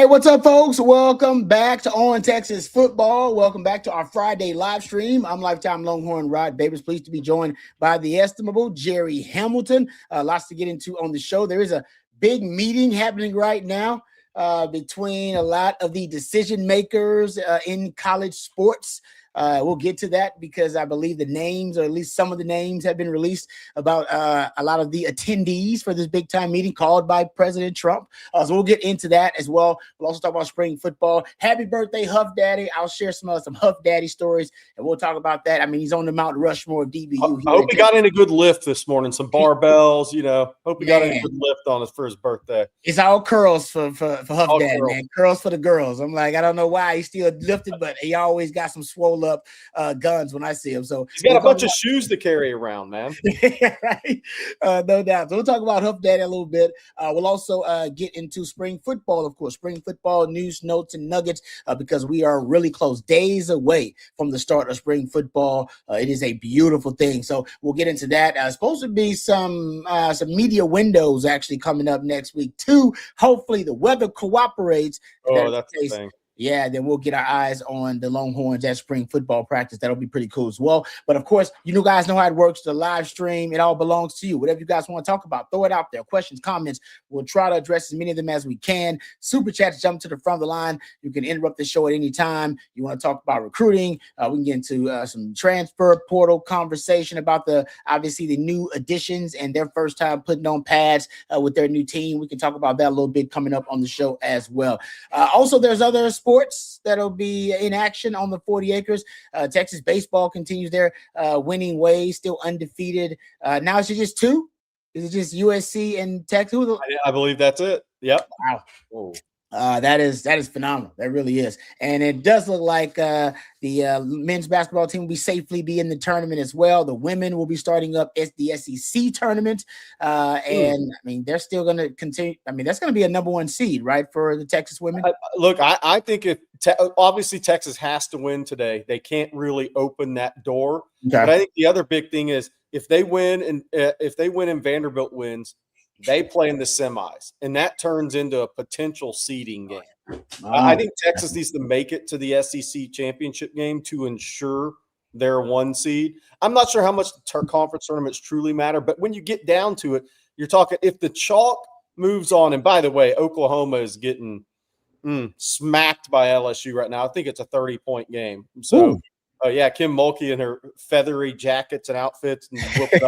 Hey, what's up, folks? Welcome back to On Texas Football. Welcome back to our Friday live stream. I'm lifetime Longhorn Rod Babers. Pleased to be joined by the estimable Jerry Hamilton. Lots to get into on the show. There is a big meeting happening right now between a lot of the decision makers in college sports. We'll get to that because I believe the names, or at least some of the names, have been released about a lot of the attendees for this big time meeting called by President Trump. So we'll get into that as well. We'll also talk about spring football. Happy birthday, Huff Daddy. I'll share some Huff Daddy stories, and we'll talk about that. I mean, he's on the Mount Rushmore of DBU. I hope he got in a good lift this morning, some barbells, Hope he got in a good lift for his birthday. It's all curls for Huff Daddy, man. Curls for the girls. I'm like, I don't know why he's still lifted, but he always got some swole up guns when I see him. So he's got a bunch of shoes to carry around, man. Right? No doubt. So we'll talk about Huff Daddy a little bit. We'll also get into spring football, of course, spring football news, notes, and nuggets, because we are really close, days away from the start of spring football. It is a beautiful thing. So we'll get into that. Supposed to be some media windows actually coming up next week too. Hopefully the weather cooperates. Oh, that's the thing. Yeah, then we'll get our eyes on the Longhorns at spring football practice. That'll be pretty cool as well. But of course, guys know how it works. The live stream, it all belongs to you. Whatever you guys want to talk about, throw it out there. Questions, comments. We'll try to address as many of them as we can. Super chats, jump to the front of the line. You can interrupt the show at any time. You want to talk about recruiting. We can get into some transfer portal conversation about obviously the new additions and their first time putting on pads with their new team. We can talk about that a little bit coming up on the show as well. Also, there's other sports that'll be in action on the 40 acres. Texas baseball continues their winning ways, still undefeated. Now is it just two? Is it just USC and Texas? I believe that's it. Yep. Wow. Whoa. That is phenomenal. That really is. And it does look like the men's basketball team will be in the tournament as well. The women will be starting up the SEC tournament. And I mean, they're still going to continue. I mean, that's going to be a number one seed, right, for the Texas women? I think obviously Texas has to win today. They can't really open that door. Okay. But I think the other big thing is if they win and Vanderbilt wins, they play in the semis, and that turns into a potential seeding game. I think Texas needs to make it to the SEC championship game to ensure they're one seed. I'm not sure how much the conference tournaments truly matter, but when you get down to it, you're talking if the chalk moves on. And by the way, Oklahoma is getting smacked by LSU right now. I think it's a 30-point game. So, Kim Mulkey in her feathery jackets and outfits and whoop it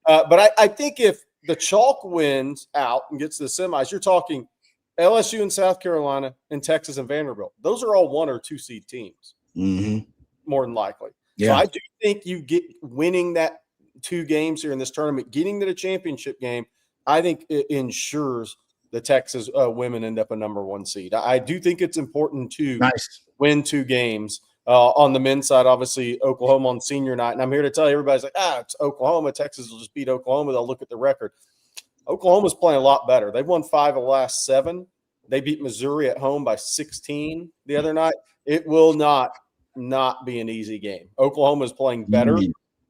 up. But I think if the chalk wins out and gets to the semis, you're talking LSU and South Carolina and Texas and Vanderbilt. Those are all 1 or 2 seed teams, more than likely. Yeah. So I do think you get winning that 2 games here in this tournament, getting to the championship game, I think it ensures the Texas women end up a number 1 seed. I do think it's important to win 2 games. On the men's side, obviously, Oklahoma on senior night. And I'm here to tell you, everybody's like, it's Oklahoma. Texas will just beat Oklahoma. They'll look at the record. Oklahoma's playing a lot better. They've won 5 of the last 7. They beat Missouri at home by 16 the other night. It will not be an easy game. Oklahoma is playing better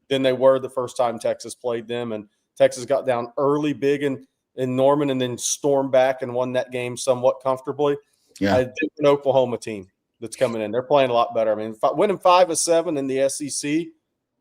than they were the first time Texas played them. And Texas got down early, big in Norman, and then stormed back and won that game somewhat comfortably. Yeah. A different Oklahoma team that's coming in. They're playing a lot better. I mean, winning 5 of 7 in the SEC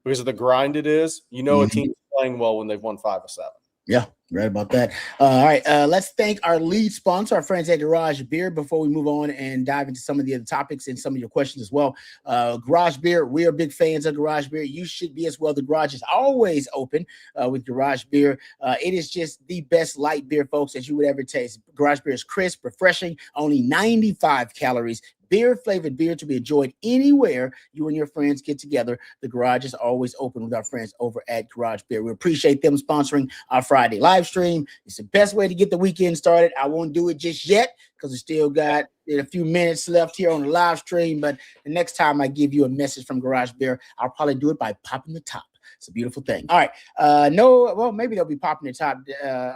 because of the grind it is, a team's playing well when they've won 5 of 7. Yeah, right about that. All right, let's thank our lead sponsor, our friends at Garage Beer, before we move on and dive into some of the other topics and some of your questions as well. Garage Beer, we are big fans of Garage Beer. You should be as well. The garage is always open with Garage Beer. It is just the best light beer, folks, that you would ever taste. Garage Beer is crisp, refreshing, only 95 calories. Beer-flavored beer to be enjoyed anywhere you and your friends get together. The garage is always open with our friends over at Garage Beer. We appreciate them sponsoring our Friday live stream. It's the best way to get the weekend started. I won't do it just yet because we still got a few minutes left here on the live stream. But the next time I give you a message from Garage Beer, I'll probably do it by popping the top. It's a beautiful thing. All right. No, well, maybe they'll be popping the top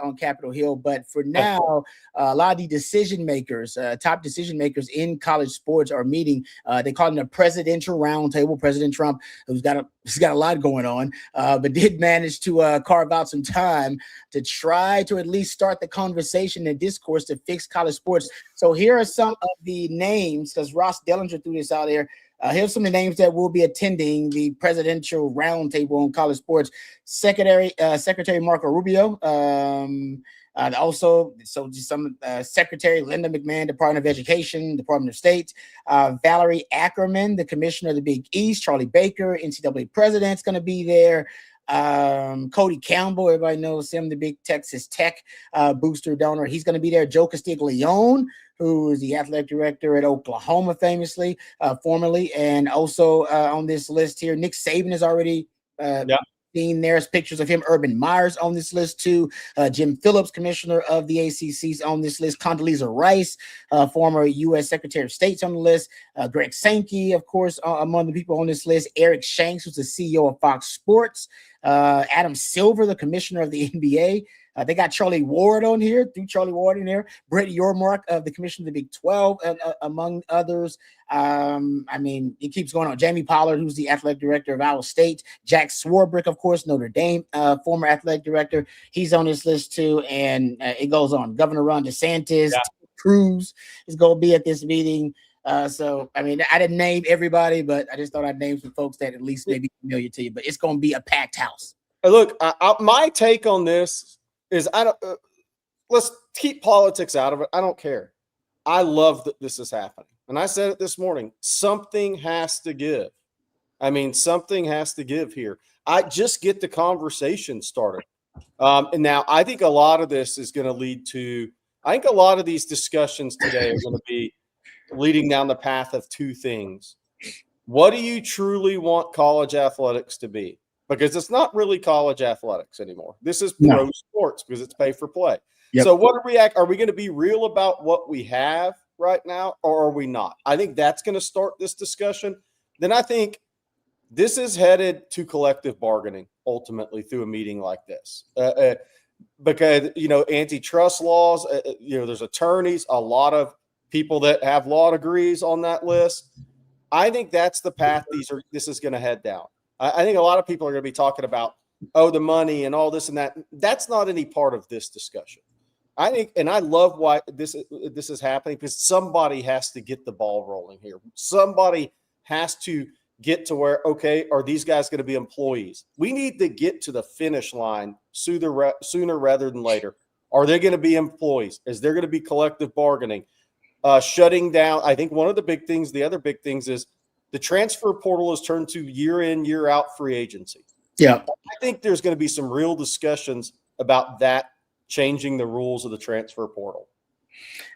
on Capitol Hill, but for now, a lot of the decision makers, top decision makers in college sports are meeting. They call it a presidential roundtable. President Trump, he's got a lot going on, but did manage to carve out some time to try to at least start the conversation and discourse to fix college sports. So here are some of the names, because Ross Dellinger threw this out there. Here's some of the names that will be attending the presidential roundtable on college sports. Secretary Marco Rubio. Also, so just some Secretary Linda McMahon, Department of Education, Department of State. Valerie Ackerman, the Commissioner of the Big East. Charlie Baker, NCAA President's going to be there. Cody Campbell, everybody knows him, the big Texas Tech booster donor. He's going to be there. Joe Castiglione, who is the athletic director at Oklahoma, famously, formerly, and also on this list here, Nick Saban is already seen. There's pictures of him. Urban Meyer's on this list too. Jim Phillips, commissioner of the ACC's on this list. Condoleezza Rice, former U.S. Secretary of State's on the list. Greg Sankey, of course, among the people on this list. Eric Shanks, who's the CEO of Fox Sports. Adam Silver, the commissioner of the NBA. They got Charlie Ward on here, threw Charlie Ward in there. Brett Yormark, the commissioner of the Big 12, among others. I mean, it keeps going on. Jamie Pollard, who's the athletic director of Iowa State. Jack Swarbrick, of course, Notre Dame, former athletic director. He's on this list too, and it goes on. Governor Ron DeSantis, Cruz is going to be at this meeting. So, I mean, I didn't name everybody, but I just thought I'd name some folks that at least may be familiar to you. But it's going to be a packed house. Look, my take on this is let's keep politics out of it. I don't care. I love that this is happening. And I said it this morning, something has to give. I mean, something has to give here. I just get the conversation started. And now I think a lot of this is going to lead to, I think a lot of these discussions today are going to be leading down the path of two things. What do you truly want college athletics to be? Because it's not really college athletics anymore. This is pro sports because it's pay for play. Yep. So what are we going to be real about what we have right now, or are we not? I think that's going to start this discussion. Then I think this is headed to collective bargaining ultimately through a meeting like this. Because, antitrust laws, there's attorneys, a lot of people that have law degrees on that list. I think that's the path this is going to head down. I think a lot of people are going to be talking about, the money and all this and that. That's not any part of this discussion. I think, and I love why this is happening, because somebody has to get the ball rolling here. Somebody has to get to where, okay, are these guys going to be employees? We need to get to the finish line sooner rather than later. Are they going to be employees? Is there going to be collective bargaining? Shutting down. I think one of the other big things is the transfer portal has turned to year in, year out free agency. Yeah. I think there's going to be some real discussions about that changing the rules of the transfer portal.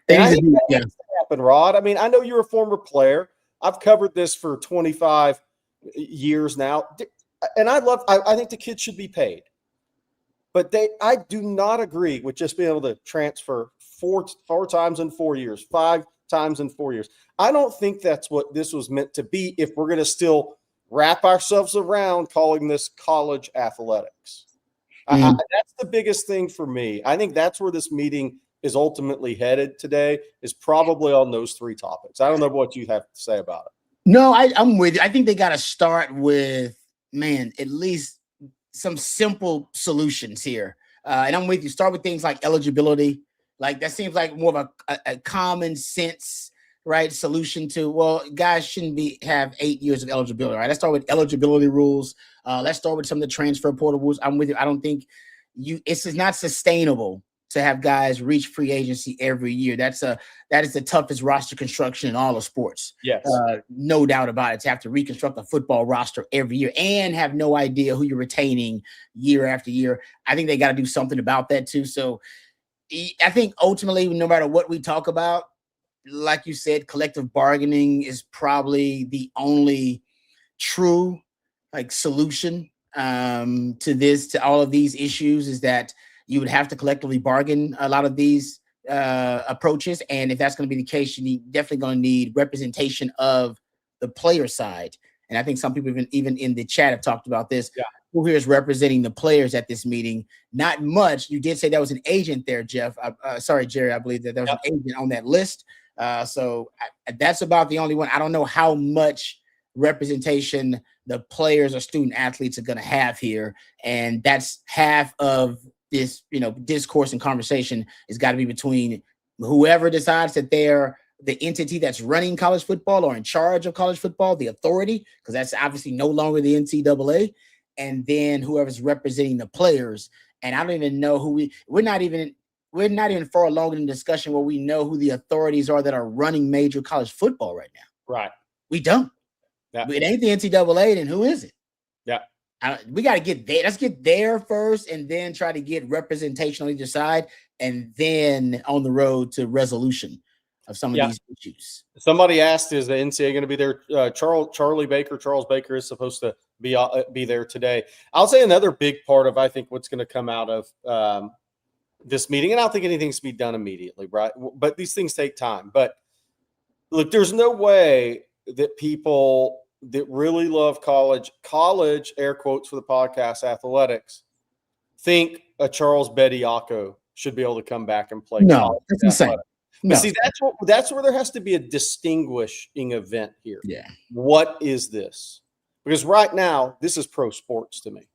And I think that needs to happen, Rod. I mean, I know you're a former player. I've covered this for 25 years now. And I think the kids should be paid. But I do not agree with just being able to transfer four times in 4 years, 5 times in 4 years. I don't think that's what this was meant to be if we're going to still wrap ourselves around calling this college athletics. That's the biggest thing for me. I think that's where this meeting is ultimately headed today, is probably on those three topics. I don't know what you have to say about it. No, I'm with you. I think they got to start with, at least some simple solutions here. And I'm with you. Start with things like eligibility. Like that seems like more of a common sense, right, solution to, well, guys shouldn't have 8 years of eligibility, right? Let's start with eligibility rules. Let's start with some of the transfer portal rules. I'm with you. I don't think it's not sustainable to have guys reach free agency every year. That is the toughest roster construction in all of sports. Yes. No doubt about it, to have to reconstruct a football roster every year and have no idea who you're retaining year after year. I think they got to do something about that too. So I think ultimately, no matter what we talk about, like you said, collective bargaining is probably the only true solution to all of these issues, is that you would have to collectively bargain a lot of these approaches. And if that's going to be the case, you're definitely going to need representation of the player side. And I think some people even in the chat have talked about this. Yeah. who here is representing the players at this meeting? Not much. You did say that was an agent there, Jeff. Sorry, Jerry. I believe that there was an agent on that list. So that's about the only one. I don't know how much representation the players or student athletes are going to have here, and that's half of this, discourse and conversation has got to be between whoever decides that they're the entity that's running college football or in charge of college football, the authority, because that's obviously no longer the NCAA, and then whoever's representing the players. And I don't even know who we're not even far along in the discussion where we know who the authorities are that are running major college football right now. Right. We don't. Yeah. It ain't the NCAA, then who is it? Yeah. We got to get there. Let's get there first and then try to get representation on either side and then on the road to resolution of some of these issues. Somebody asked, is the NCAA going to be there? Charles Baker is supposed to be there today. I'll say another big part of, I think, what's going to come out of this meeting, and I don't think anything's to be done immediately, right? But these things take time. But look, there's no way that people that really love college, air quotes for the podcast, athletics, think a Charles Bediako should be able to come back and play. No, that's insane. No. But see, that's where there has to be a distinguishing event here. Yeah. What is this? Because right now, this is pro sports to me.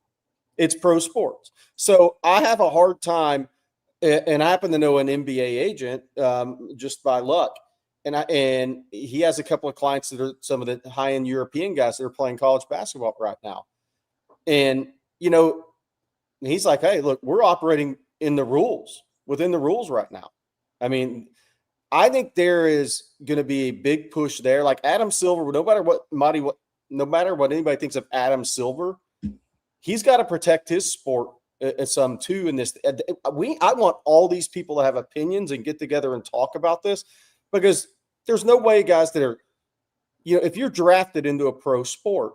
It's pro sports. So I have a hard time, and I happen to know an NBA agent just by luck. And he has a couple of clients that are some of the high-end European guys that are playing college basketball right now. And, he's like, hey, look, we're operating within the rules right now. I mean, I think there is going to be a big push there. Like Adam Silver, no matter what anybody thinks of Adam Silver, he's got to protect his sport some too in this. I want all these people to have opinions and get together and talk about this, because there's no way, guys, that are, if you're drafted into a pro sport,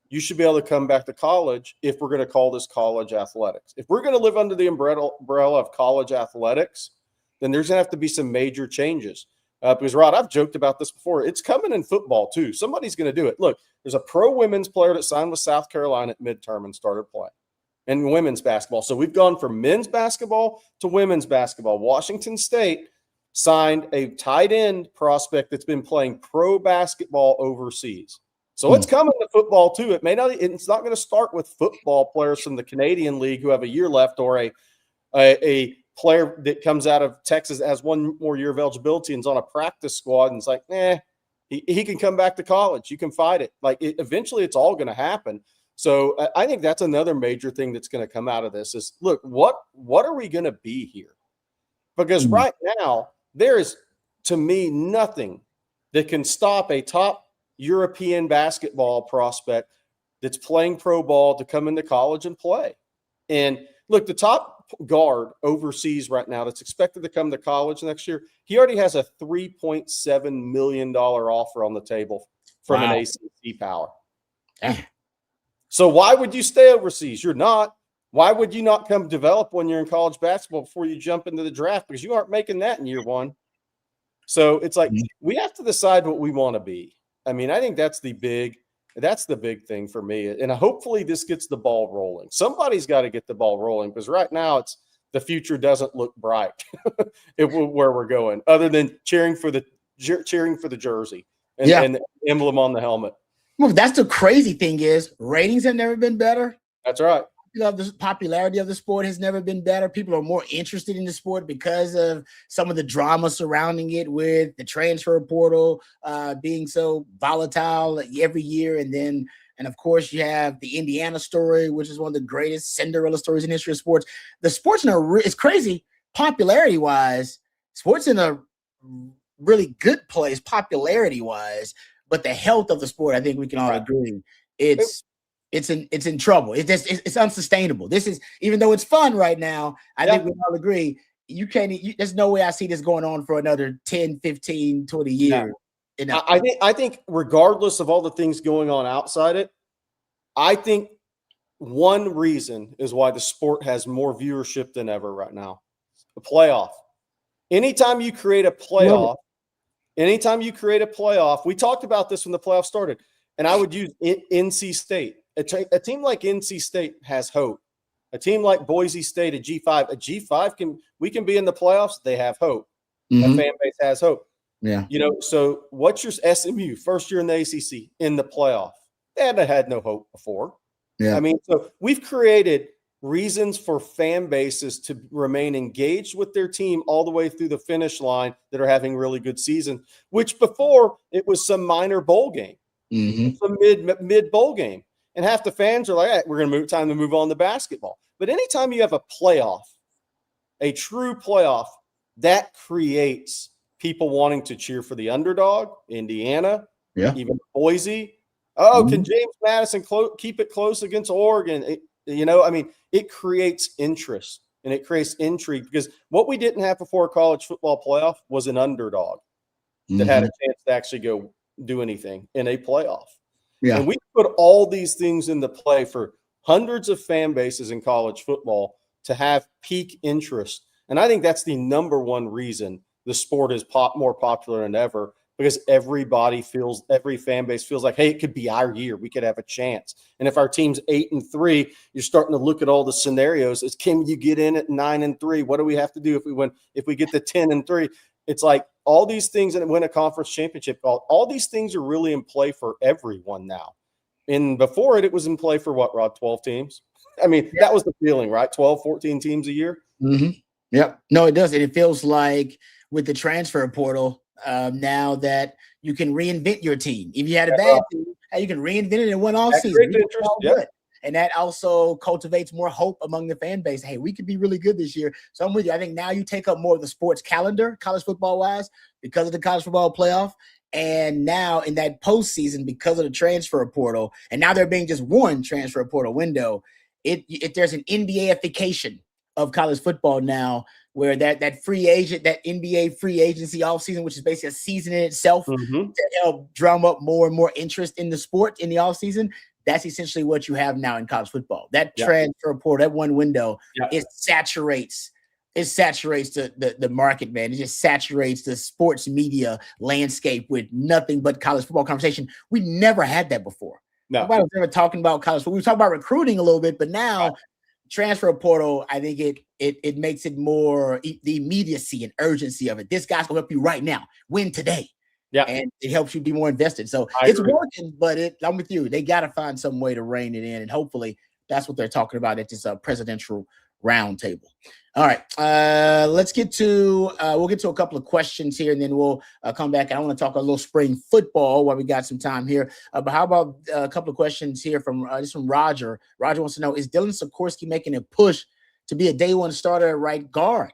you should be able to come back to college if we're going to call this college athletics. If we're going to live under the umbrella of college athletics, then there's going to have to be some major changes. Because, Rod, I've joked about this before. It's coming in football, too. Somebody's going to do it. Look, there's a pro women's player that signed with South Carolina at midterm and started playing in women's basketball. So we've gone from men's basketball to women's basketball. Washington State signed a tight end prospect that's been playing pro basketball overseas. So it's coming to football, too. It's not going to start with football players from the Canadian League who have a year left, or a player that comes out of Texas has one more year of eligibility and is on a practice squad and it's like, he can come back to college. You can fight it. Eventually it's all going to happen. So I think that's another major thing that's going to come out of this is, look, what are we going to be here? Because right now there is, to me, nothing that can stop a top European basketball prospect that's playing pro ball to come into college and play. And look, the top guard overseas right now that's expected to come to college next year, he already has a $3.7 million offer on the table from an ACC power. So why would you stay overseas? You're not. Why would you not come develop when you're in college basketball before you jump into the draft? Because you aren't making that in year one. So it's like we have to decide what we want to be. I mean, I think that's the big thing for me. And hopefully this gets the ball rolling. Somebody's got to get the ball rolling, because right now the future doesn't look bright where we're going, other than cheering for the jersey and the emblem on the helmet. Well, that's the crazy thing is ratings have never been better. That's right. The popularity of the sport has never been better. People are more interested in the sport because of some of the drama surrounding it, with the transfer portal being so volatile every year. And of course, you have the Indiana story, which is one of the greatest Cinderella stories in the history of sports. The sports it's crazy popularity-wise. Sports in a really good place popularity-wise, but the health of the sport, I think we can all agree, it's in trouble. It's unsustainable. This is, even though it's fun right now, I think we all agree, there's no way I see this going on for another 10, 15, 20 years. No. I think regardless of all the things going on outside it, I think one reason is why the sport has more viewership than ever right now. The playoff. Anytime you create a playoff, we talked about this when the playoff started, and I would use NC State. a team like NC State has hope. A team like Boise State, a G5 we can be in the playoffs. They have hope. A fan base has hope. Yeah. So what's your SMU first year in the ACC in the playoff? They hadn't had no hope before. Yeah. I mean, so we've created reasons for fan bases to remain engaged with their team all the way through the finish line that are having really good seasons, which before it was some minor bowl game, some mid bowl game. And half the fans are like, hey, we're going to time to move on to basketball. But anytime you have a playoff, a true playoff, that creates people wanting to cheer for the underdog, Indiana, even Boise. Oh, can James Madison keep it close against Oregon? It creates interest and it creates intrigue, because what we didn't have before a college football playoff was an underdog that had a chance to actually go do anything in a playoff. Yeah. And we put all these things into play for hundreds of fan bases in college football to have peak interest. And I think that's the number one reason the sport is more popular than ever, because every fan base feels like, hey, it could be our year. We could have a chance. And if our team's 8-3, you're starting to look at all the scenarios. Can you get in at 9-3? What do we have to do if we win? If we get to 10-3, it's like all these things, and win a conference championship. All these things are really in play for everyone now. And before it was in play for what, Rod? 12 teams? I mean, that was the feeling, right? 12, 14 teams a year. Yep. No, it does. And it feels like with the transfer portal, now that you can reinvent your team. If you had a bad team, you can reinvent it in one offseason. And that also cultivates more hope among the fan base. Hey, we could be really good this year. So I'm with you. I think now you take up more of the sports calendar, college football wise, because of the college football playoff. And now in that postseason, because of the transfer portal, and now there being just one transfer portal window, there's an NBA-ification of college football now, where that free agent, that NBA free agency offseason, which is basically a season in itself, to help drum up more and more interest in the sport in the offseason. That's essentially what you have now in college football. That transfer portal, that one window, it saturates the market, man. It just saturates the sports media landscape with nothing but college football conversation. We never had that before. Nobody was ever talking about college football. We were talking about recruiting a little bit, but now transfer portal, I think it makes it more the immediacy and urgency of it. This guy's gonna help you right now. Win today. Yeah, and it helps you be more invested. So it's working, but I'm with you. They got to find some way to rein it in, and hopefully that's what they're talking about at this presidential roundtable. All right, let's get to we'll get to a couple of questions here, and then we'll come back. I want to talk a little spring football while we got some time here. But how about a couple of questions here from Roger? Roger wants to know: is Dylan Sikorsky making a push to be a day one starter at right guard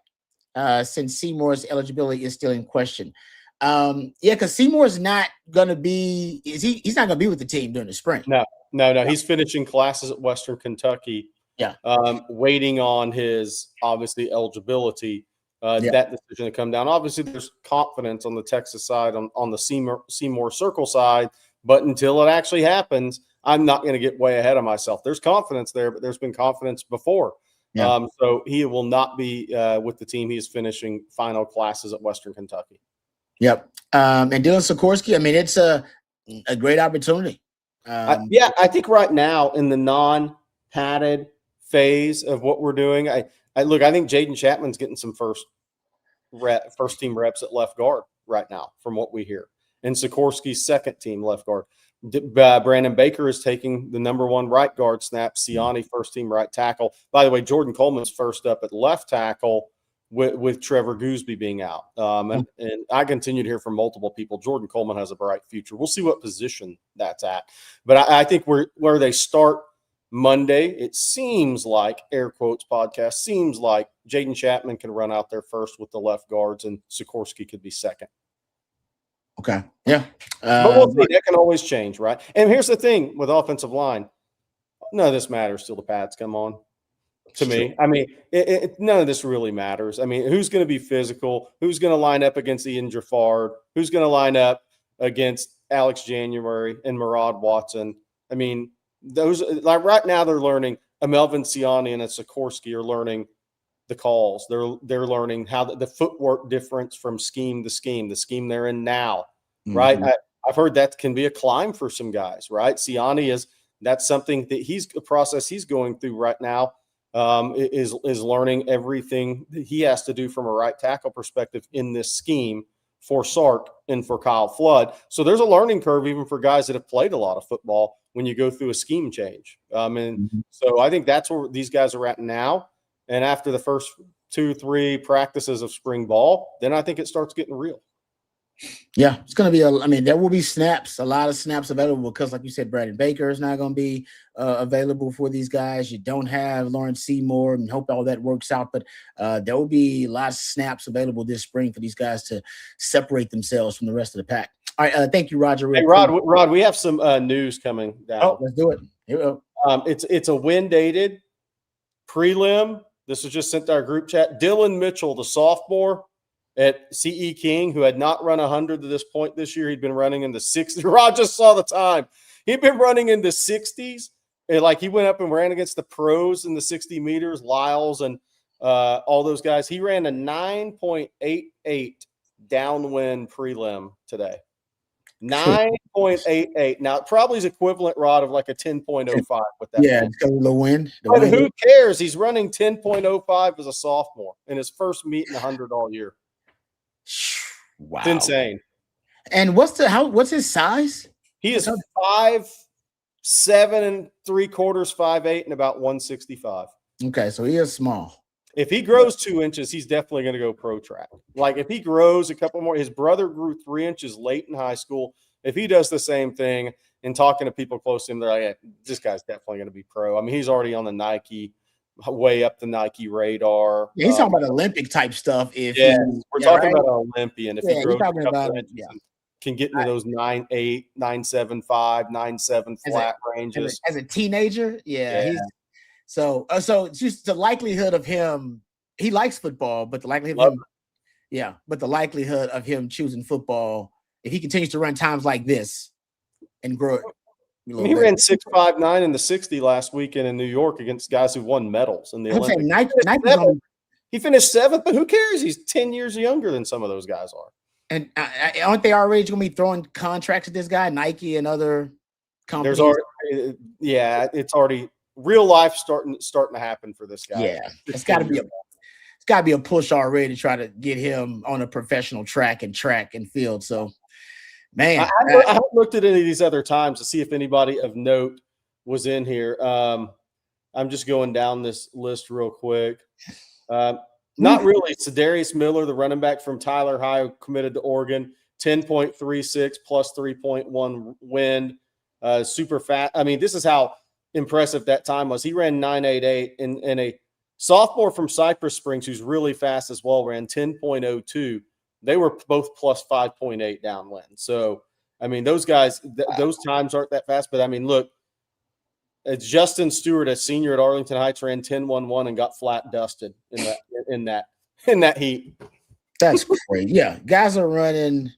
since Seymour's eligibility is still in question? Because Seymour's not gonna be. He's not gonna be with the team during the spring. No. He's finishing classes at Western Kentucky. Waiting on his obviously eligibility. That decision to come down. Obviously, there's confidence on the Texas side, on the Seymour Circle side, but until it actually happens, I'm not going to get way ahead of myself. There's confidence there, but there's been confidence before. So he will not be with the team. He is finishing final classes at Western Kentucky. Yep. And Dylan Sikorsky, I mean, it's a great opportunity. I think right now in the non-padded phase of what we're doing, I think Jaden Chapman's getting some first team reps at left guard right now from what we hear. And Sikorsky's second team left guard. Brandon Baker is taking the number one right guard snap. Siani first team right tackle. By the way, Jordan Coleman's first up at left tackle with Trevor Gooseby being out. And I continue to hear from multiple people, Jordan Coleman has a bright future. We'll see what position that's at. But I think where they start Monday, it seems like, air quotes podcast, seems like Jaden Chapman can run out there first with the left guards and Sikorsky could be second. Okay. Yeah. But we'll see. That can always change, right? And here's the thing with offensive line. None of this matters till the pads come on. To me, I mean, none of this really matters. I mean, who's going to be physical? Who's going to line up against Ian Jaffard? Who's going to line up against Alex January and Murad Watson? I mean, those, like right now they're learning. A Melvin Siani and a Sikorsky are learning the calls. They're learning how the footwork difference from scheme to scheme, the scheme they're in now, right? I've heard that can be a climb for some guys, right? Siani is That's something that a process he's going through right now, is learning everything that he has to do from a right tackle perspective in this scheme for Sark and for Kyle Flood. So there's a learning curve even for guys that have played a lot of football when you go through a scheme change. So I think that's where these guys are at now. And after the first 2-3 practices of spring ball, then I think it starts getting real. Yeah, it's going to be there will be snaps, a lot of snaps available because, like you said, Brandon Baker is not going to be available for these guys. You don't have Lawrence Seymour, and hope all that works out. But there will be lots of snaps available this spring for these guys to separate themselves from the rest of the pack. All right, thank you, Roger. Hey, Rod, we have some news coming down. Oh, let's do it. Here we go. It's a win-dated prelim. This was just sent to our group chat. Dylan Mitchell, the sophomore at CE King, who had not run 100 to this point this year. He'd been running in the 60s. Rod just saw the time. He'd been running in the 60s. And he went up and ran against the pros in the 60 meters, Lyles and all those guys. He ran a 9.88 downwind prelim today. 9.88. Now, it probably is equivalent, Rod, of like a 10.05 with that. Yeah, because of the wind. But who cares? He's running 10.05 as a sophomore in his first meet in 100 all year. Wow. It's insane. And what's his size? He is 5'7" and 3/4, 5'8", and about 165. Okay, so he is small. If he grows 2 inches, he's definitely going to go pro track. If he grows a couple more, his brother grew 3 inches late in high school. If he does the same thing and talking to people close to him, they're like, yeah, this guy's definitely going to be pro. I mean, he's already on the Nike, way up the Nike radar. Yeah, he's talking about Olympic type stuff. We're talking about an Olympian. If he grows can get into those 9.8, 9.75, 9.7 flat ranges. As a teenager, So it's just the likelihood of him. He likes football, but the likelihood of him choosing football, if he continues to run times like this and grow. He ran 6.59 in the 60 last weekend in New York against guys who won medals in the Olympics. He finished 7th, but who cares? He's 10 years younger than some of those guys are. And aren't they already going to be throwing contracts at this guy, Nike and other companies? It's already real life starting to happen for this guy. Yeah, it's got to be a push already to try to get him on a professional track and field. So, man, I haven't looked at any of these other times to see if anybody of note was in here. I'm just going down this list real quick. Not really. Sedarius Miller, the running back from Tyler High, committed to Oregon, 10.36 plus 3.1 wind, super fast. I mean, this is how impressive that time was. He ran 9.88, and a sophomore from Cypress Springs, who's really fast as well, ran 10.02. They were both plus 5.8 downwind. So, I mean, those guys, those times aren't that fast. But, I mean, look, Justin Stewart, a senior at Arlington Heights, ran 10.11 and got flat dusted in that heat. That's crazy. Yeah, guys are running.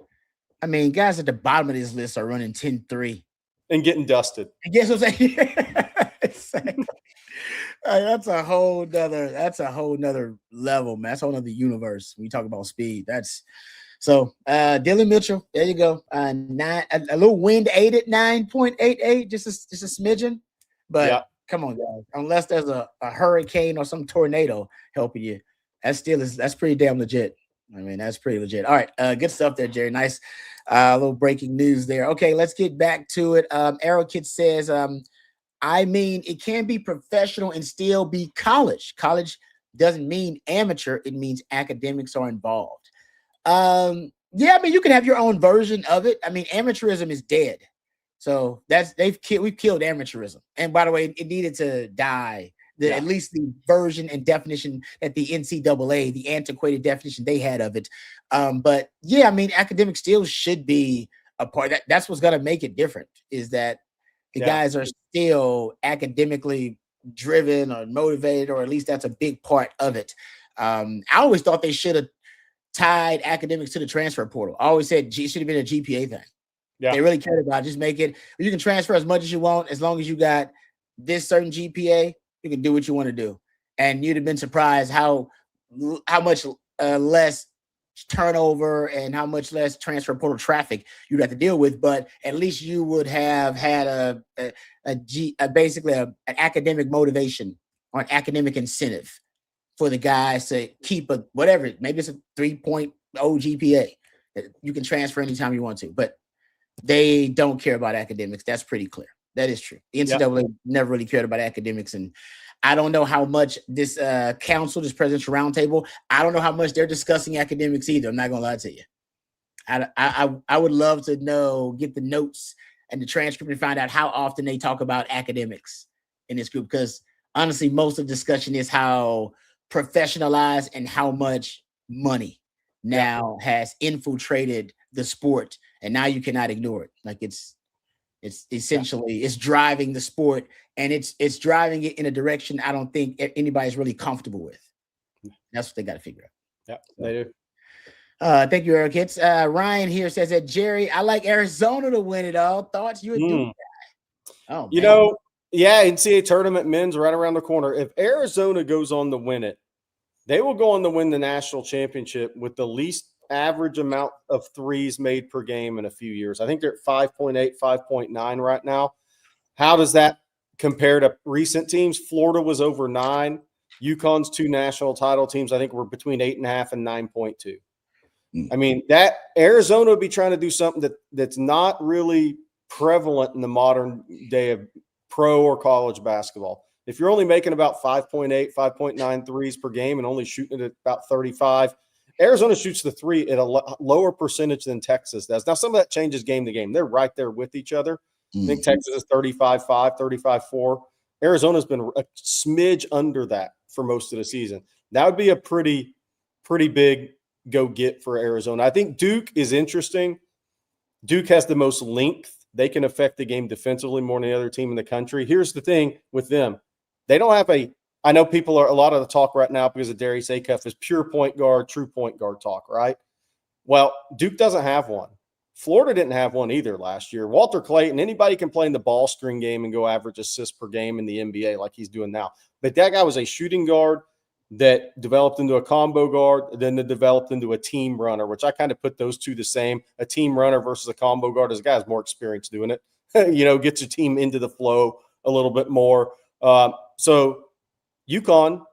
I mean, guys at the bottom of this list are running 10.3 and getting dusted. I guess what I'm saying. That's a whole nother level, man. That's a whole nother universe when you talk about speed. That's so Dylan Mitchell, there you go. A little wind aided 9.88, just a smidgen. But come on, guys. Unless there's a hurricane or some tornado helping you, that's pretty damn legit. I mean, that's pretty legit. All right, good stuff there, Jerry. Nice little breaking news there. Okay, let's get back to it. Arrow Kid says, I mean, it can be professional and still be college. College doesn't mean amateur. It means academics are involved. I mean, you can have your own version of it. I mean, amateurism is dead. So we've killed amateurism. And by the way, it needed to die. At least the version and definition that the NCAA, the antiquated definition they had of it. But yeah, I mean, academics still should be a part. That's what's going to make it different, is that the guys are still academically driven or motivated, or at least that's a big part of it. I always thought they should have tied academics to the transfer portal. I always said it should have been a GPA thing. Yeah. They really cared about it. Just make it, you can transfer as much as you want, as long as you got this certain GPA, you can do what you want to do. And you'd have been surprised how much less turnover and how much less transfer portal traffic you'd have to deal with, but at least you would have had basically an academic motivation or an academic incentive for the guys to keep a whatever. Maybe it's a 3.0 GPA. You can transfer anytime you want to, but they don't care about academics. That's pretty clear. That is true. The NCAA never really cared about academics, and I don't know how much this council, this presidential roundtable, I don't know how much they're discussing academics either. I'm not gonna lie to you. I would love to know, get the notes and the transcript and find out how often they talk about academics in this group, because honestly, most of the discussion is how professionalized and how much money now has infiltrated the sport, and now you cannot ignore it. Like it's essentially it's driving the sport, and it's driving it in a direction I don't think anybody's really comfortable with. That's what they got to figure out. Yeah, they do. Thank you, Eric Hitz. Ryan here says that, Jerry, I like Arizona to win it all. Thoughts? You a Duke guy? Oh, you know, NCAA tournament men's right around the corner. If Arizona goes on to win it, they will go on to win the national championship with the least average amount of threes made per game in a few years. I think they're at 5.8, 5.9 right now. How does that compare to recent teams? Florida was over 9. UConn's 2 national title teams, I think, were between 8.5 and 9.2. I mean, that Arizona would be trying to do something that's not really prevalent in the modern day of pro or college basketball. If you're only making about 5.8, 5.9 threes per game and only shooting it at about 35, Arizona shoots the three at a lower percentage than Texas does. Now, some of that changes game to game. They're right there with each other. I think Texas is 35.5, 35.4. Arizona's been a smidge under that for most of the season. That would be a pretty big go get for Arizona. I think Duke is interesting. Duke has the most length. They can affect the game defensively more than any other team in the country. Here's the thing with them. They don't have I know people are, a lot of the talk right now because of Darius Acuff is pure point guard, true point guard talk, right? Well, Duke doesn't have one. Florida didn't have one either last year. Walter Clayton, anybody can play in the ball screen game and go average assists per game in the NBA like he's doing now. But that guy was a shooting guard that developed into a combo guard, then it developed into a team runner, which I kind of put those two the same. A team runner versus a combo guard, as a guy has more experience doing it, gets your team into the flow a little bit more. So UConn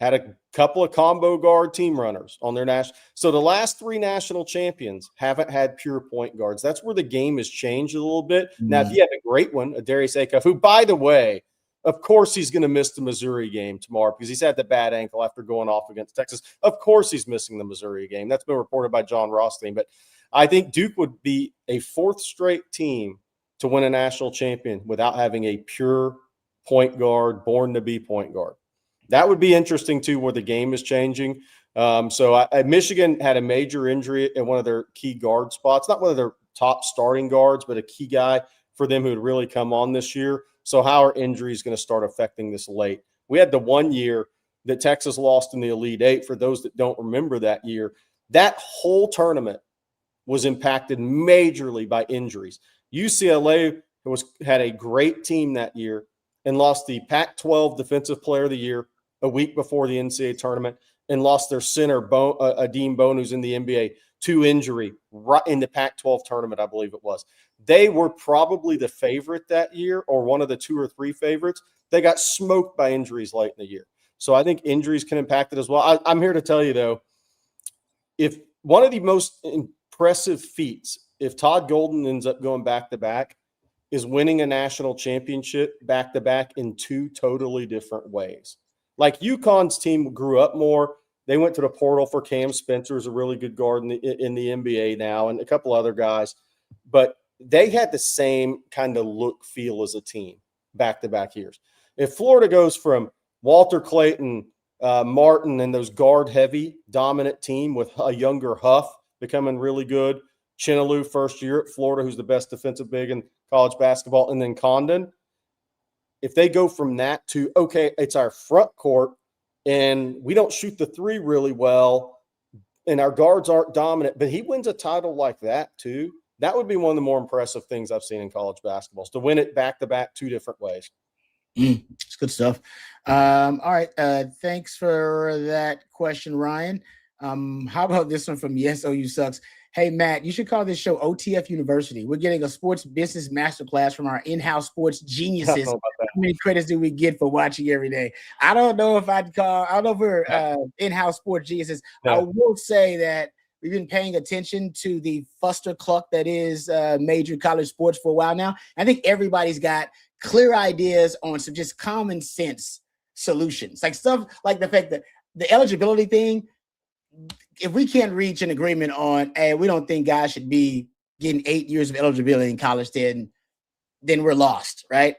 had a couple of combo guard team runners on their national. So the last 3 national champions haven't had pure point guards. That's where the game has changed a little bit. Now, if you have a great one, a Darius Acuff, who, by the way, of course he's going to miss the Missouri game tomorrow because he's had the bad ankle after going off against Texas. Of course he's missing the Missouri game. That's been reported by John Rothstein. But I think Duke would be a 4th straight team to win a national champion without having a pure point guard, born to be point guard. That would be interesting, too, where the game is changing. Michigan had a major injury at one of their key guard spots, not one of their top starting guards, but a key guy for them who had really come on this year. So how are injuries going to start affecting this late? We had the one year that Texas lost in the Elite Eight. For those that don't remember that year, that whole tournament was impacted majorly by injuries. UCLA had a great team that year and lost the Pac-12 Defensive Player of the Year a week before the NCAA tournament and lost their center, Adeem Bone, who's in the NBA, to injury right in the Pac-12 tournament, I believe it was. They were probably the favorite that year or one of the 2 or 3 favorites. They got smoked by injuries late in the year. So I think injuries can impact it as well. I'm here to tell you, though, if one of the most impressive feats, if Todd Golden ends up going back-to-back, is winning a national championship back-to-back in 2 totally different ways. Like UConn's team grew up more. They went to the portal for Cam Spencer, who's a really good guard in the NBA now, and a couple other guys. But they had the same kind of look, feel as a team back-to-back years. If Florida goes from Walter Clayton, Martin, and those guard-heavy dominant team with a younger Huff becoming really good, Chinaloo first year at Florida, who's the best defensive big in college basketball, and then Condon, if they go from that to, okay, it's our front court, and we don't shoot the 3 really well, and our guards aren't dominant, but he wins a title like that too, that would be one of the more impressive things I've seen in college basketball, is to win it back-to-back 2 different ways. It's good stuff. All right. Thanks for that question, Ryan. How about this one from Yes OU Sucks? Hey, Matt, you should call this show OTF University. We're getting a sports business masterclass from our in-house sports geniuses. How many credits do we get for watching every day? I don't know if I don't know if we're in-house sports geniuses. No. I will say that we've been paying attention to the fuster cluck that is major college sports for a while now. I think everybody's got clear ideas on some just common sense solutions, like stuff like the fact that the eligibility thing. If we can't reach an agreement on, hey, we don't think guys should be getting 8 years of eligibility in college, then we're lost, right?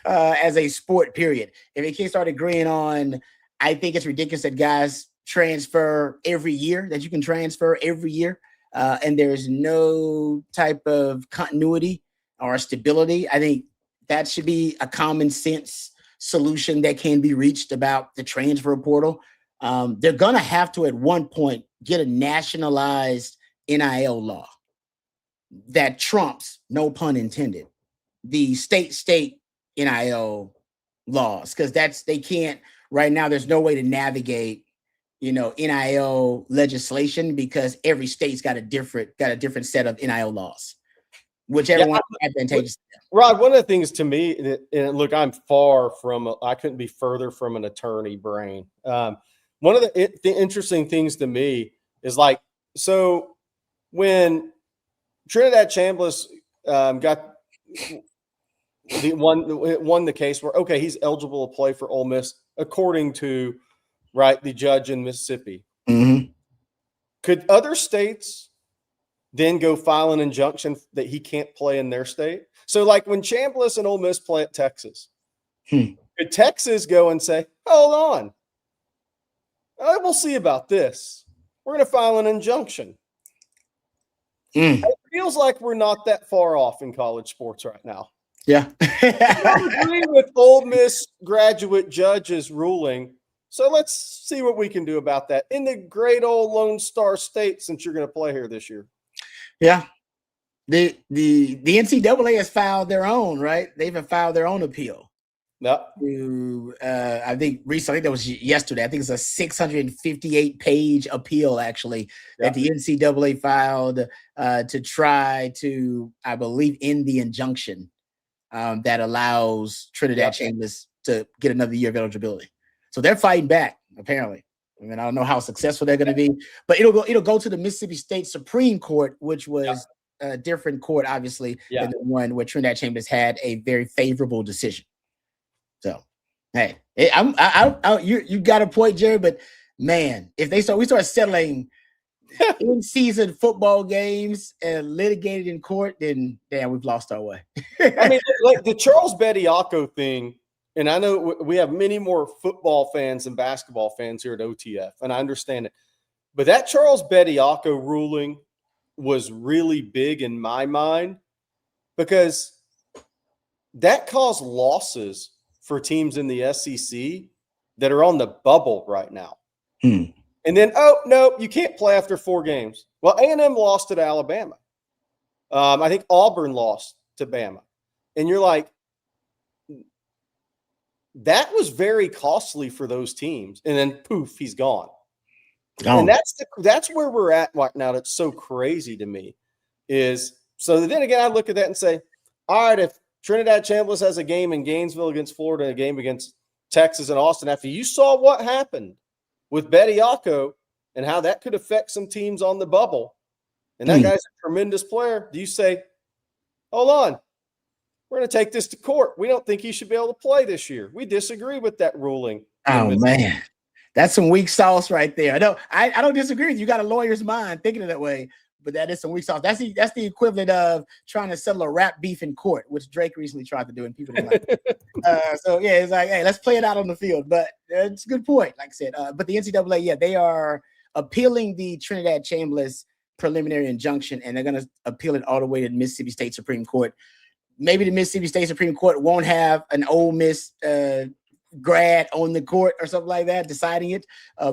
As a sport, period. If we can't start agreeing on, I think it's ridiculous that guys transfer every year, that you can transfer every year, and there's no type of continuity or stability. I think that should be a common sense solution that can be reached about the transfer portal. They're going to have to, at one point, get a nationalized NIL law that trumps, no pun intended, the state NIL laws, because they can't right now. There's no way to navigate, NIL legislation because every state's got a different set of NIL laws, whichever one is advantageous. Rod, one of the things to me, and look, I couldn't be further from an attorney brain. One of the interesting things to me is so when Trinidad Chambliss won the case where, okay, he's eligible to play for Ole Miss according to the judge in Mississippi. Mm-hmm. Could other states then go file an injunction that he can't play in their state? So like when Chambliss and Ole Miss play at Texas, could Texas go and say, hold on, we'll see about this. We're going to file an injunction. It feels like we're not that far off in college sports right now. Yeah. I agree with Ole Miss graduate judge's ruling. So let's see what we can do about that in the great old Lone Star State, since you're going to play here this year. Yeah. The NCAA has filed their own, right? They've filed their own appeal. Yep. I think recently, that was yesterday. I think it's a 658-page appeal, actually, that the NCAA filed to try to, I believe, end the injunction that allows Trinidad Chambliss to get another year of eligibility. So they're fighting back, apparently. I mean, I don't know how successful they're going to be, but it'll go to the Mississippi State Supreme Court, which was a different court, obviously, than the one where Trinidad Chambliss had a very favorable decision. So, hey, you got a point, Jerry. But man, if we start settling in-season football games and litigated in court, then damn, we've lost our way. I mean, like the Charles Bediako thing, and I know we have many more football fans than basketball fans here at OTF, and I understand it. But that Charles Bediako ruling was really big in my mind because that caused losses for teams in the SEC that are on the bubble right now. And then, oh, no, you can't play after 4 games. Well, A&M lost at Alabama. I think Auburn lost to Bama. And you're like, that was very costly for those teams. And then, poof, he's gone. And that's where we're at right now. That's so crazy to me is – so then again, I look at that and say, all right, if Trinidad Chambliss has a game in Gainesville against Florida and a game against Texas and Austin, after you saw what happened with Bediako and how that could affect some teams on the bubble, and that guy's a tremendous player, do you say, hold on, we're going to take this to court. We don't think he should be able to play this year. We disagree with that ruling. Oh, man. That's some weak sauce right there. I don't disagree with you. You got a lawyer's mind thinking of that way. But that is some weak sauce. That's the equivalent of trying to settle a rap beef in court, which Drake recently tried to do, and people didn't like it. So yeah, it's like, hey, let's play it out on the field. But it's a good point, like I said. But the NCAA, they are appealing the Trinidad Chambliss preliminary injunction, and they're going to appeal it all the way to the Mississippi State Supreme Court. Maybe the Mississippi State Supreme Court won't have an Ole Miss grad on the court or something like that, deciding it,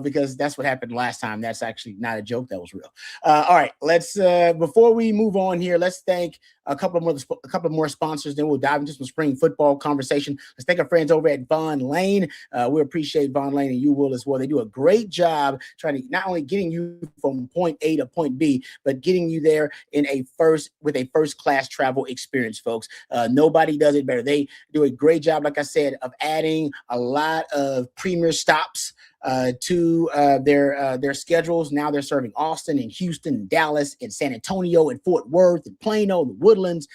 because that's what happened last time. That's actually not a joke. That was real. All right, let's before we move on here, let's thank a couple more sponsors. Then we'll dive into some spring football conversation. Let's thank our friends over at Von Lane. We appreciate Von Lane, and you will as well. They do a great job trying to not only getting you from point A to point B, but getting you there with a first class travel experience, folks. Nobody does it better. They do a great job, like I said, of adding a lot of premier stops to their schedules. Now they're serving Austin and Houston and Dallas and San Antonio and Fort Worth and Plano, the Woodlands,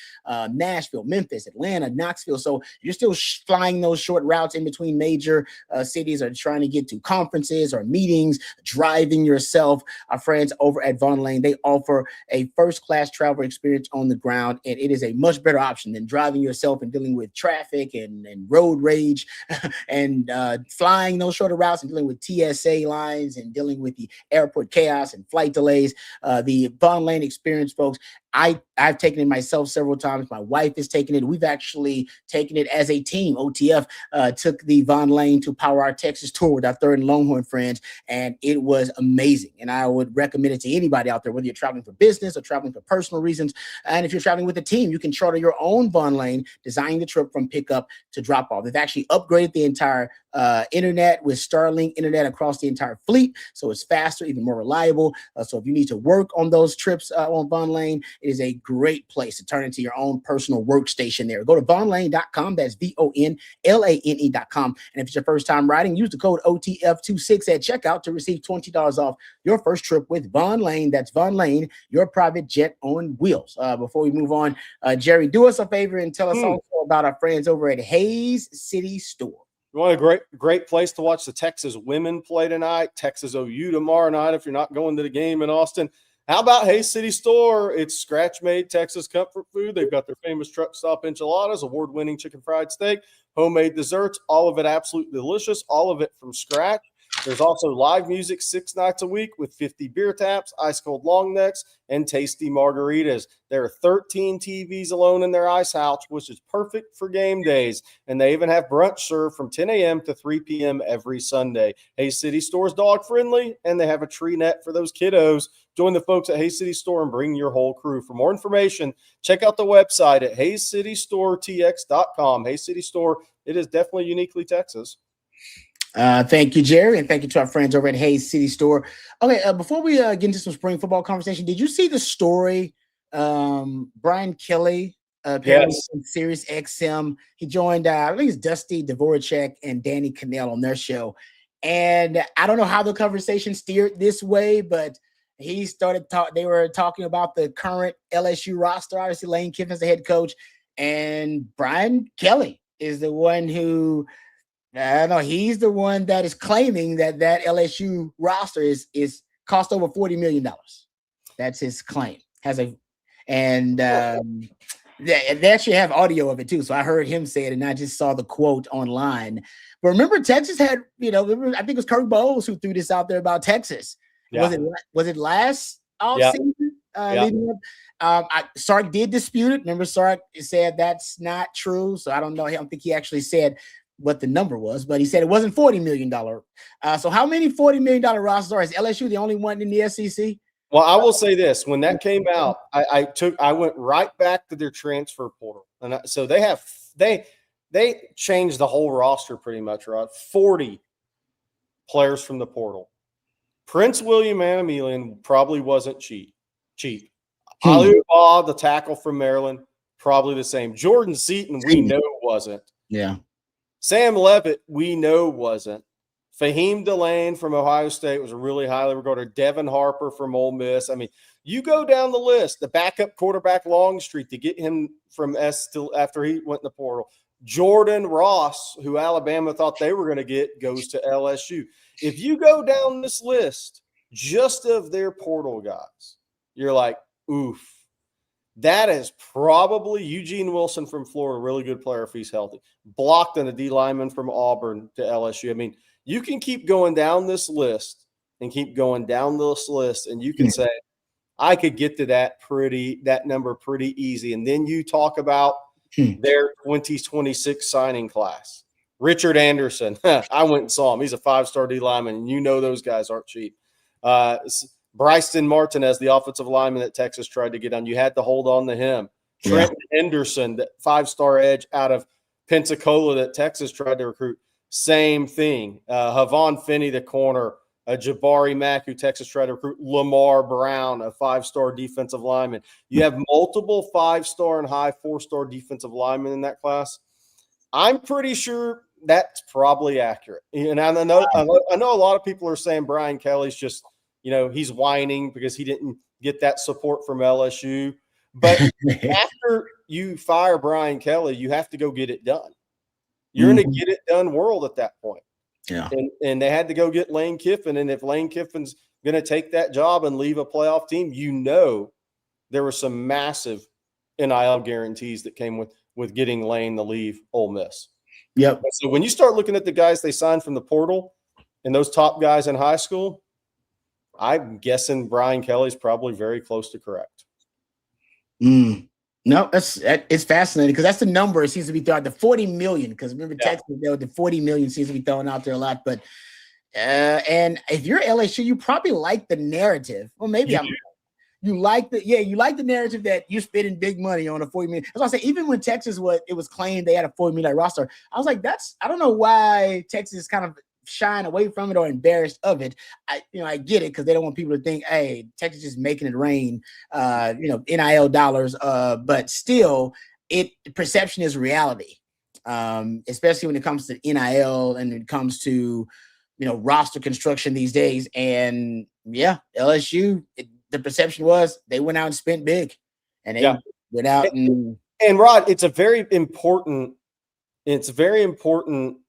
Nashville, Memphis, Atlanta, Knoxville. So you're still flying those short routes in between major cities, or trying to get to conferences or meetings, driving yourself. Our friends over at Von Lane, they offer a first-class travel experience on the ground, and it is a much better option than driving yourself and dealing with traffic and road rage and flying those shorter routes and dealing with TSA lines and dealing with the airport chaos and flight delays. The Von Lane experience, folks, I've taken it myself several times. My wife has taken it. We've actually taken it as a team. OTF took the Von Lane to Power Our Texas tour with our Third and Longhorn friends, and it was amazing. And I would recommend it to anybody out there, whether you're traveling for business or traveling for personal reasons. And if you're traveling with a team, you can charter your own Von Lane, design the trip from pickup to drop off. They've actually upgraded the entire internet with Starlink internet across the entire fleet, so it's faster, even more reliable. So if you need to work on those trips on Von Lane, it is a great place to turn into your own personal workstation there. Go to vonlane.com. That's VONLANE.com. And if it's your first time riding, use the code OTF26 at checkout to receive $20 off your first trip with Von Lane. That's Von Lane, your private jet on wheels. Before we move on, Jerry, do us a favor and tell us also about our friends over at Hayes City Store. You want a great place to watch the Texas women play tonight, Texas OU tomorrow night if you're not going to the game in Austin. How about Hayes City Store? It's scratch-made Texas comfort food. They've got their famous truck stop enchiladas, award-winning chicken fried steak, homemade desserts, all of it absolutely delicious, all of it from scratch. There's also live music 6 nights a week with 50 beer taps, ice-cold long necks, and tasty margaritas. There are 13 TVs alone in their ice house, which is perfect for game days. And they even have brunch served from 10 a.m. to 3 p.m. every Sunday. Hayes City Store is dog-friendly, and they have a tree net for those kiddos. Join the folks at Hayes City Store and bring your whole crew. For more information, check out the website at hayescitystoretx.com. Hayes City Store, it is definitely uniquely Texas. Thank you, Jerry, and thank you to our friends over at Hayes City Store. Okay, before we get into some spring football conversation, did you see the story? Brian Kelly, apparently from Sirius XM, he joined, I think it's Dusty Dvorak and Danny Cannell on their show. And I don't know how the conversation steered this way, but he started they were talking about the current LSU roster. Obviously, Lane Kiffin's the head coach, and Brian Kelly is the one who, I don't know, he's the one that is claiming that LSU roster is cost over $40 million. That's his claim. They actually have audio of it too. So I heard him say it, and I just saw the quote online. But remember, Texas had, I think it was Kirk Bowles who threw this out there about Texas. Yeah. Was it last offseason? Leading up? Sark did dispute it. Remember, Sark said that's not true. So I don't know. I don't think he actually said what the number was, but he said it wasn't $40 million. So how many $40 million rosters are? Is LSU the only one in the SEC? Well, I will say this: when that came out, I went right back to their transfer portal, and so they changed the whole roster pretty much, right? 40 players from the portal. Prince William Anamelian probably wasn't cheap. Aliuba, the tackle from Maryland, probably the same. Jordan Seaton, we know wasn't. Yeah. Sam Levitt, we know wasn't. Fahim Delane from Ohio State was really highly regarded. Devin Harper from Ole Miss. I mean, you go down the list. The backup quarterback Longstreet to get him from S till after he went in the portal. Jordan Ross, who Alabama thought they were going to get, goes to LSU. If you go down this list just of their portal guys, you're like, oof. That is probably Eugene Wilson from Florida, really good player if he's healthy. Blockton, a D lineman from Auburn to LSU. I mean, you can keep going down this list and keep going down this list, and you can say, I could get to that number pretty easy. And then you talk about their 2026 signing class. Richard Anderson. I went and saw him. He's a 5-star D lineman, and you know those guys aren't cheap. Bryson Martinez, the offensive lineman that Texas tried to get on. You had to hold on to him. Trenton Henderson, the 5-star edge out of Pensacola that Texas tried to recruit. Same thing. Havon Finney, the corner. Jabari Mack, who Texas tried to recruit. Lamar Brown, a 5-star defensive lineman. You have multiple 5-star and high 4-star defensive linemen in that class. I'm pretty sure that's probably accurate. And I know a lot of people are saying Brian Kelly's just, he's whining because he didn't get that support from LSU. But after you fire Brian Kelly, you have to go get it done. You're in a get it done world at that point. Yeah. And they had to go get Lane Kiffin. And if Lane Kiffin's going to take that job and leave a playoff team, there were some massive NIL guarantees that came with getting Lane to leave Ole Miss. Yep. So when you start looking at the guys they signed from the portal and those top guys in high school, I'm guessing Brian Kelly's probably very close to correct. No, it's fascinating because that's the number it seems to be thrown out, the 40 million. Because remember, Texas, the 40 million seems to be thrown out there a lot. But and if you're LSU, you probably like the narrative. Well, maybe you like the narrative that you're spending big money on a 40 million. As I say, even when Texas it was claimed they had a 40 million roster, I was like, I don't know why Texas is kind of shying away from it or embarrassed of it. I get it because they don't want people to think, hey, Texas is making it rain, NIL dollars. But still, perception is reality, especially when it comes to NIL and it comes to roster construction these days. And LSU, the perception was they went out and spent big, and they went out and Rod, it's a very important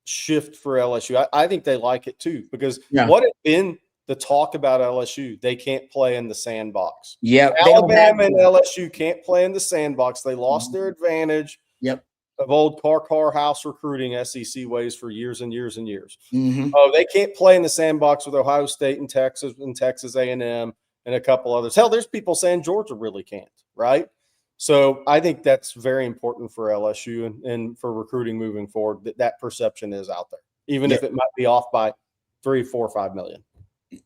shift for LSU. I think they like it too, because what had been the talk about LSU? They can't play in the sandbox. Yeah, Alabama and LSU can't play in the sandbox. They lost their advantage. Yep. Of old car house recruiting SEC ways for years and years and years. Mm-hmm. Oh, they can't play in the sandbox with Ohio State and Texas A&M and a couple others. Hell, there's people saying Georgia really can't, right? So I think that's very important for LSU and for recruiting moving forward, that perception is out there, even if it might be off by 3, 4, 5 million.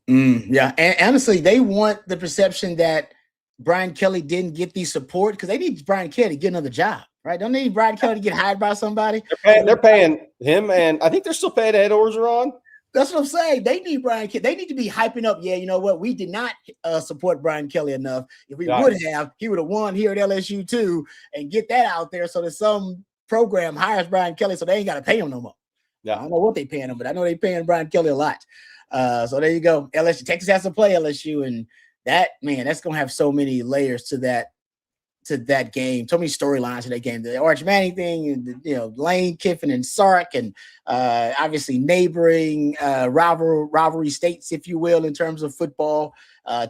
Yeah. And honestly, they want the perception that Brian Kelly didn't get the support because they need Brian Kelly to get another job, right? Don't they need Brian Kelly to get hired by somebody? They're paying him, and I think they're still paying Ed Orgeron. That's what I'm saying. They need Brian Kelly. They need to be hyping up. Yeah, you know what? We did not support Brian Kelly enough. If we would have, he would have won here at LSU too, and get that out there so that some program hires Brian Kelly so they ain't got to pay him no more. Yeah, I don't know what they paying him, but I know they paying Brian Kelly a lot. So there you go. Texas has to play LSU, and that's gonna have so many layers to that game, so many storylines to that game. The Arch Manning thing, and Lane Kiffin and Sark, and obviously neighboring rivalry states, if you will, in terms of football.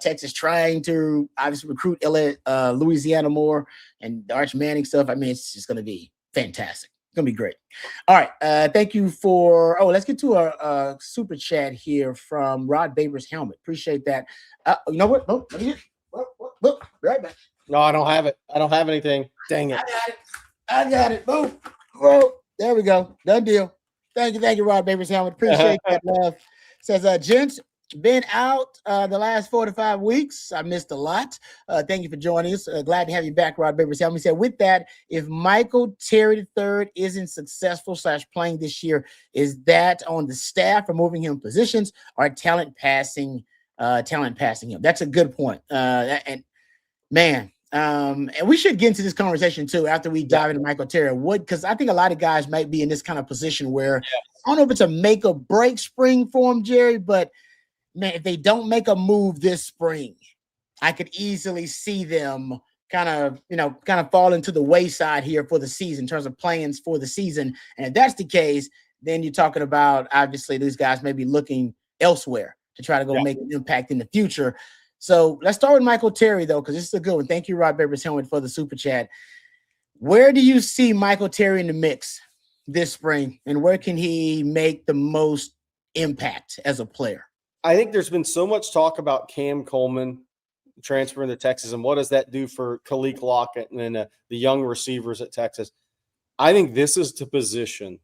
Texas trying to obviously recruit Louisiana more, and the Arch Manning stuff. I mean, it's just going to be fantastic. It's going to be great. All right. Thank you for. Let's get to a super chat here from Rod Baber's Helmet. Appreciate that. You know what? Oh, let me get right back. No, I don't have it. I don't have anything. Dang it. I got it. Boom. Whoa. There we go. Done deal. Thank you, Rod Baber's Helmet. Appreciate that love. Says, gents, been out the last 4 to 5 weeks. I missed a lot. Thank you for joining us. Glad to have you back, Rod Baber's Helmet. He said, with that, if Michael Terry III isn't successful / playing this year, is that on the staff for moving him positions or talent passing him? That's a good point. And we should get into this conversation too after we dive into Michael Terry. Because I think a lot of guys might be in this kind of position where I don't know if it's a make or break spring for him, Jerry, but man, if they don't make a move this spring, I could easily see them kind of fall into the wayside here for the season in terms of plans for the season. And if that's the case, then you're talking about obviously these guys may be looking elsewhere to try to go make an impact in the future. So let's start with Michael Terry, though, because this is a good one. Thank you, Rod Baber's Helmet, for the super chat. Where do you see Michael Terry in the mix this spring, and where can he make the most impact as a player? I think there's been so much talk about Cam Coleman transferring to Texas, and what does that do for Khalil Lockett and the young receivers at Texas. I think this is the position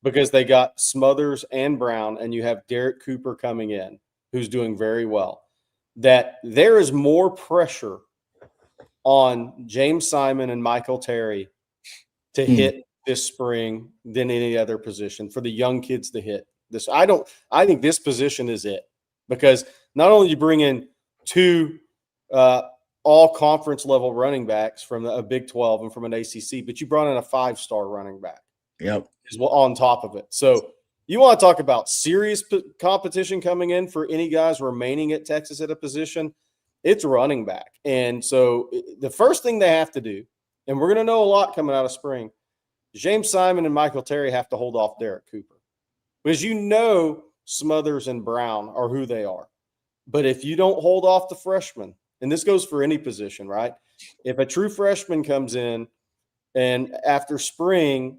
because they got Smothers and Brown, and you have Derek Cooper coming in, who's doing very well, that there is more pressure on James Simon and Michael Terry to hit this spring than any other position for the young kids to hit this. I think this position is it, because not only you bring in two all conference level running backs from a Big 12 and from an ACC, but you brought in a 5-star running back. Yep. Is on top of it. So you want to talk about serious competition coming in for any guys remaining at Texas at a position, it's running back. And so the first thing they have to do, and we're going to know a lot coming out of spring, James Simon and Michael Terry have to hold off Derek Cooper, because Smothers and Brown are who they are. But if you don't hold off the freshmen, and this goes for any position, right? If a true freshman comes in and after spring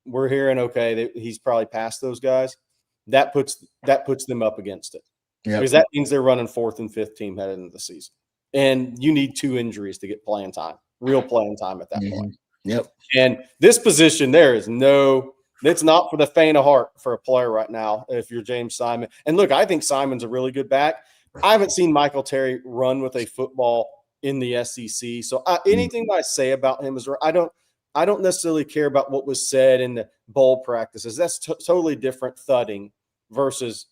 we're hearing, okay, he's probably past those guys, that puts them up against it. Yep. Because that means they're running 4th and 5th team headed into the season. And you need 2 injuries to get playing time, real playing time at that point. Yep. And this position, it's not for the faint of heart for a player right now if you're James Simon. And look, I think Simon's a really good back. I haven't seen Michael Terry run with a football in the SEC. So anything I say about him is I don't necessarily care about what was said in the bowl practices. That's totally different thudding versus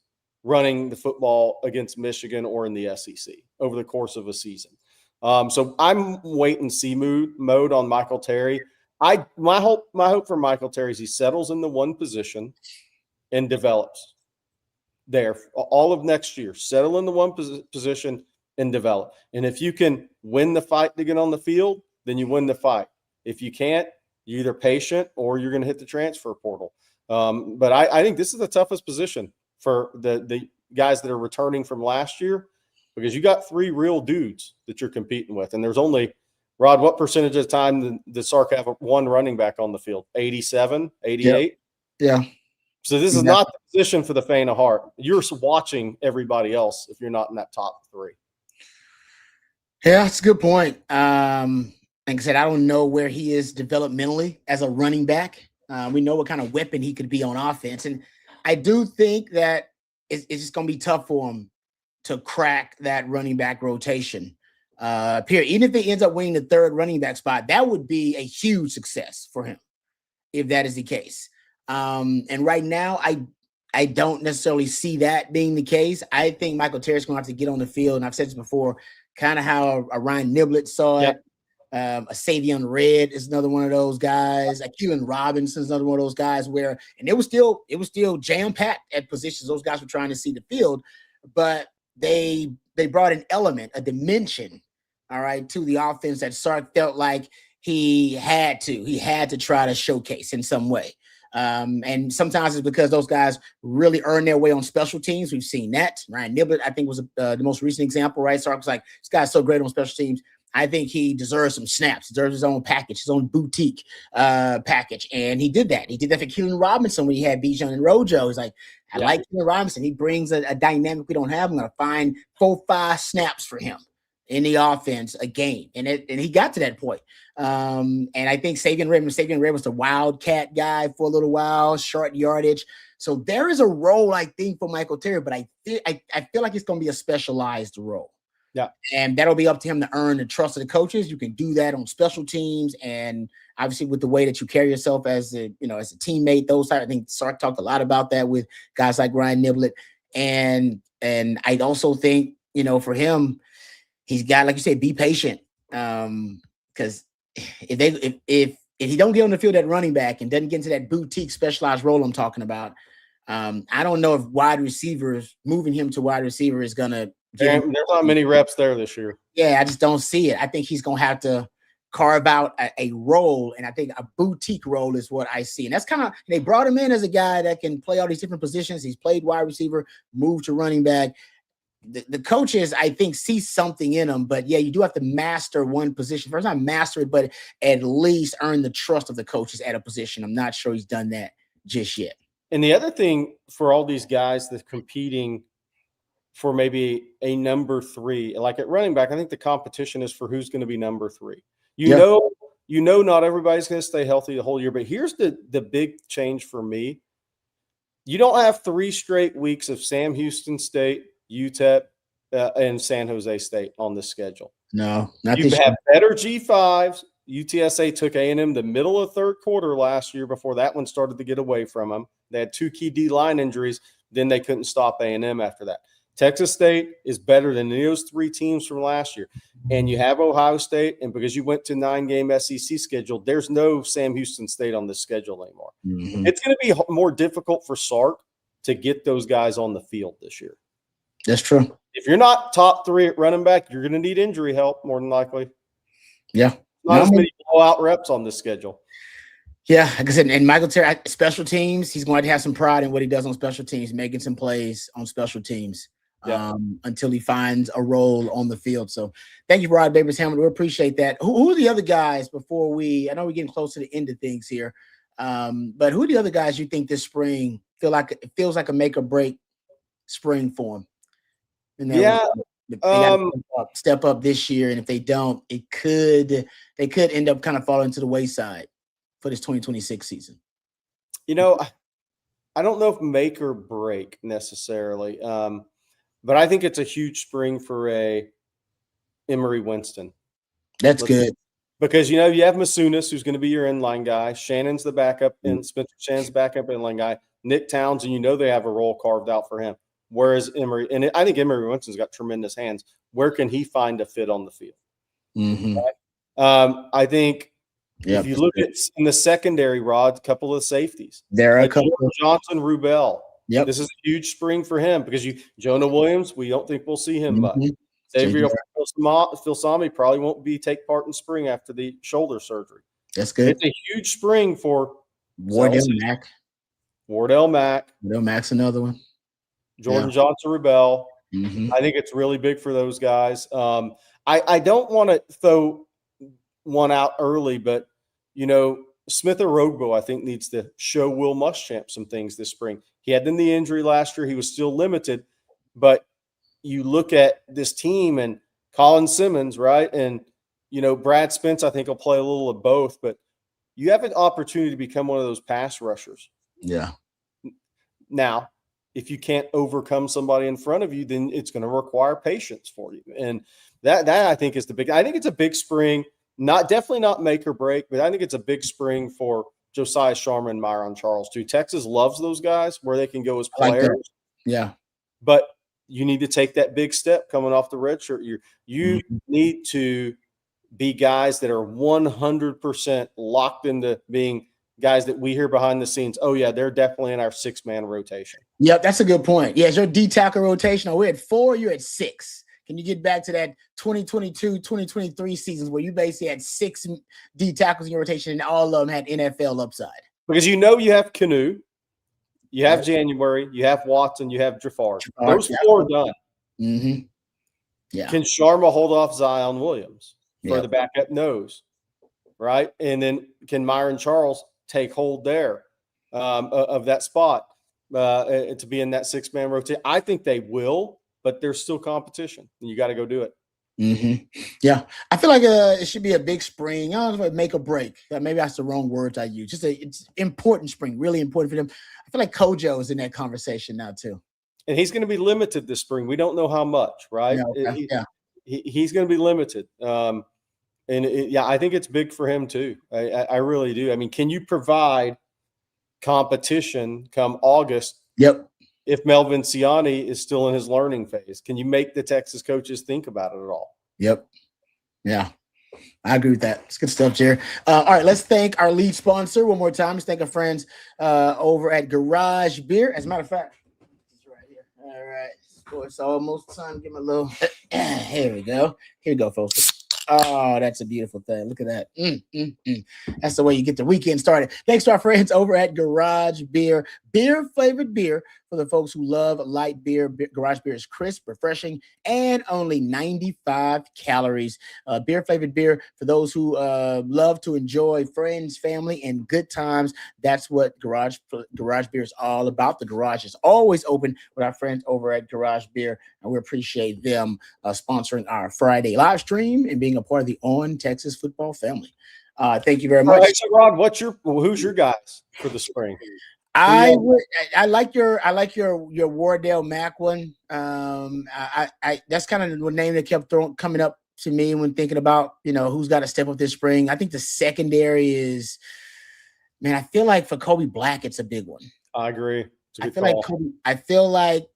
running the football against Michigan or in the SEC over the course of a season. So I'm wait and see mode on Michael Terry. My hope for Michael Terry is he settles in the one position and develops there all of next year. Settle in the one position and develop. And if you can win the fight to get on the field, then you win the fight. If you can't, you're either patient or you're going to hit the transfer portal. But I think this is the toughest position for the guys that are returning from last year, because you got 3 real dudes that you're competing with. And there's only, Rod, what percentage of the time does Sark have one running back on the field? 87, 88? Yeah. So this is not the position for the faint of heart. You're watching everybody else if you're not in that top 3. Yeah, that's a good point. Like I said, I don't know where he is developmentally as a running back. We know what kind of weapon he could be on offense. And I do think that it's just going to be tough for him to crack that running back rotation. Period. Even if he ends up winning the 3rd running back spot, that would be a huge success for him if that is the case. And right now, I don't necessarily see that being the case. I think Michael Terry's going to have to get on the field. And I've said this before, kind of how a Ryan Niblett saw it. A Savion Red is another one of those guys. A Keelan Robinson is another one of those guys where, and it was still jam-packed at positions. Those guys were trying to see the field, but they brought an element, a dimension, all right, to the offense that Sark felt like he had to try to showcase in some way. And sometimes it's because those guys really earn their way on special teams. We've seen that. Ryan Niblett, I think, was the most recent example, right? Sark was like, this guy's so great on special teams. I think he deserves some snaps, deserves his own package, his own boutique package. And he did that. He did that for Keelan Robinson when he had Bijan and Rojo. He's like, I like Keelan Robinson. He brings a dynamic we don't have. I'm going to find 4-5 snaps for him in the offense a game. And he got to that point. And I think Savion Red was the wildcat guy for a little while, short yardage. So there is a role, I think, for Michael Terry, but I feel like it's going to be a specialized role. Yeah. And that'll be up to him to earn the trust of the coaches. You can do that on special teams. And obviously with the way that you carry yourself as a teammate, I think Sark talked a lot about that with guys like Ryan Niblett. And I also think, for him, he's got, like you said, be patient. Because if he don't get on the field at running back and doesn't get into that boutique specialized role I'm talking about, I don't know if moving him to wide receiver is going to there's not many reps there this year. Yeah, I just don't see it. I think he's going to have to carve out a role, and I think a boutique role is what I see. And that's kind of, they brought him in as a guy that can play all these different positions. He's played wide receiver, moved to running back. The coaches, I think, see something in him, but yeah, you do have to master one position. First, not master it, but at least earn the trust of the coaches at a position. I'm not sure he's done that just yet. And the other thing for all these guys that's competing for maybe a number 3, like at running back, I think the competition is for who's going to be number 3. You know, not everybody's going to stay healthy the whole year, but here's the big change for me You don't have 3 straight weeks of Sam Houston State, UTEP, and San Jose State on the schedule. No, not You this have year. better G5s. UTSA took A&M the middle of third quarter last year before that one started to get away from them. They had 2 key D-line injuries. Then they couldn't stop A&M after that. Texas State is better than those 3 teams from last year. And you have Ohio State, and because you went to 9-game SEC schedule, there's no Sam Houston State on this schedule anymore. Mm-hmm. It's going to be more difficult for Sark to get those guys on the field this year. That's true. If you're not top 3 at running back, you're going to need injury help more than likely. Yeah. Not as many blowout reps on this schedule. Yeah, like I said, and Michael Terry, special teams, he's going to have some pride in what he does on special teams, making some plays on special teams until he finds a role on the field. So thank you, Rod Babers-Hamilton. We appreciate that. Who are the other guys before I know we're getting close to the end of things here, but who are the other guys you think this spring feels like a make or break spring for him? They got to step up this year, and if they don't, they could end up kind of falling to the wayside for this 2026 season. I don't know if make or break necessarily, but I think it's a huge spring for Emery Winston. That's good. Because, you have Masunas, who's going to be your inline guy. Shannon's the backup, and Spencer Shannon's backup inline guy. Nick Townsend, they have a role carved out for him. Whereas Emery, and I think Emery Winston's got tremendous hands. Where can he find a fit on the field? Mm-hmm. Right? I think if you look at in the secondary, Rod, a couple of safeties. There are a couple. Johnson, Rubel. Yep. This is a huge spring for him because Jonah Williams, we don't think we'll see him much. Xavier Filsami probably won't take part in spring after the shoulder surgery. That's good. It's a huge spring for Wardell Mack. Wardell Mack's another one. Jordan Johnson Rubel. Mm-hmm. I think it's really big for those guys. I don't want to throw one out early, but Smith Orogbo, I think, needs to show Will Muschamp some things this spring. He had the knee injury last year. He was still limited, but you look at this team and Colin Simmons, right? And, Brad Spence, I think, will play a little of both, but you have an opportunity to become one of those pass rushers. Yeah. Now, if you can't overcome somebody in front of you, then it's going to require patience for you. And that I think is I think it's a big spring, definitely not make or break, but I think it's a big spring for Josiah Sharma and Myron Charles too. Texas loves those guys where they can go as players. Yeah. But you need to take that big step coming off the red shirt. You need to be guys that are 100% locked into being guys that we hear behind the scenes. Oh, yeah, they're definitely in our 6-man rotation. Yep, that's a good point. Yeah, it's your D-tackle rotation. We're at 4, you're at 6. Can you get back to that 2022, 2023 seasons where you basically had 6 D-tackles in your rotation and all of them had NFL upside? Because you have Canoe, you have January, you have Watson, you have Jafar. Those 4 are done. Mm-hmm. Yeah. Can Sharma hold off Zion Williams for the backup nose? Right? And then can Myron Charles take hold there of that spot to be in that 6-man rotation? I think they will, but there's still competition, and you got to go do it. Mm-hmm. Yeah, I feel like it should be a big spring. I don't know if make or break. Maybe that's the wrong words I use. It's important spring, really important for them. I feel like Kojo is in that conversation now too. And he's going to be limited this spring. We don't know how much, right? He's going to be limited. I think it's big for him too. I really do. I mean, can you provide competition come August? Yep. If Melvin Ciani is still in his learning phase, can you make the Texas coaches think about it at all? Yep. Yeah, I agree with that. It's good stuff, Jerry. All right, let's thank our lead sponsor one more time. Let's thank our friends over at Garage Beer. As a matter of fact, it's right here. All right. It's almost time to get my little. Here we go. Here we go, folks. Oh, that's a beautiful thing. Look at that. That's the way you get the weekend started. Thanks to our friends over at Garage Beer. Beer-flavored beer for the folks who love light beer. Garage Beer is crisp, refreshing, and only 95 calories. Beer-flavored beer for those who love to enjoy friends, family, and good times. That's what Garage Beer is all about. The garage is always open with our friends over at Garage Beer, and we appreciate them sponsoring our Friday live stream and being a part of the On Texas football family. Thank you very much. All right, so Rod, who's your guys for the spring? I like your Wardell Mack one. I that's kind of the name that kept coming up to me when thinking about, who's got to step up this spring. I think the secondary is, man, I feel like for Kobe Black, it's a big one. I agree. I feel like,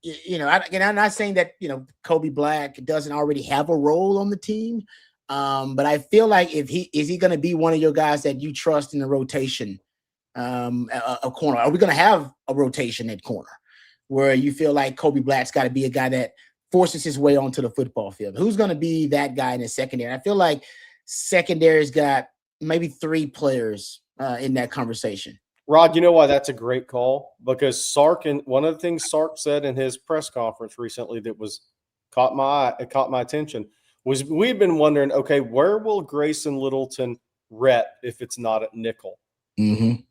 I'm not saying that, Kobe Black doesn't already have a role on the team. But I feel like is he going to be one of your guys that you trust in the rotation, a corner? Are we going to have a rotation at corner where you feel like Kobe Black's got to be a guy that forces his way onto the football field? Who's going to be that guy in the secondary? I feel like secondary's got maybe 3 players in that conversation. Rod, you know why that's a great call? Because one of the things Sark said in his press conference recently that caught my attention was we've been wondering, okay, where will Grayson Littleton rep if it's not at nickel? Mm-hmm.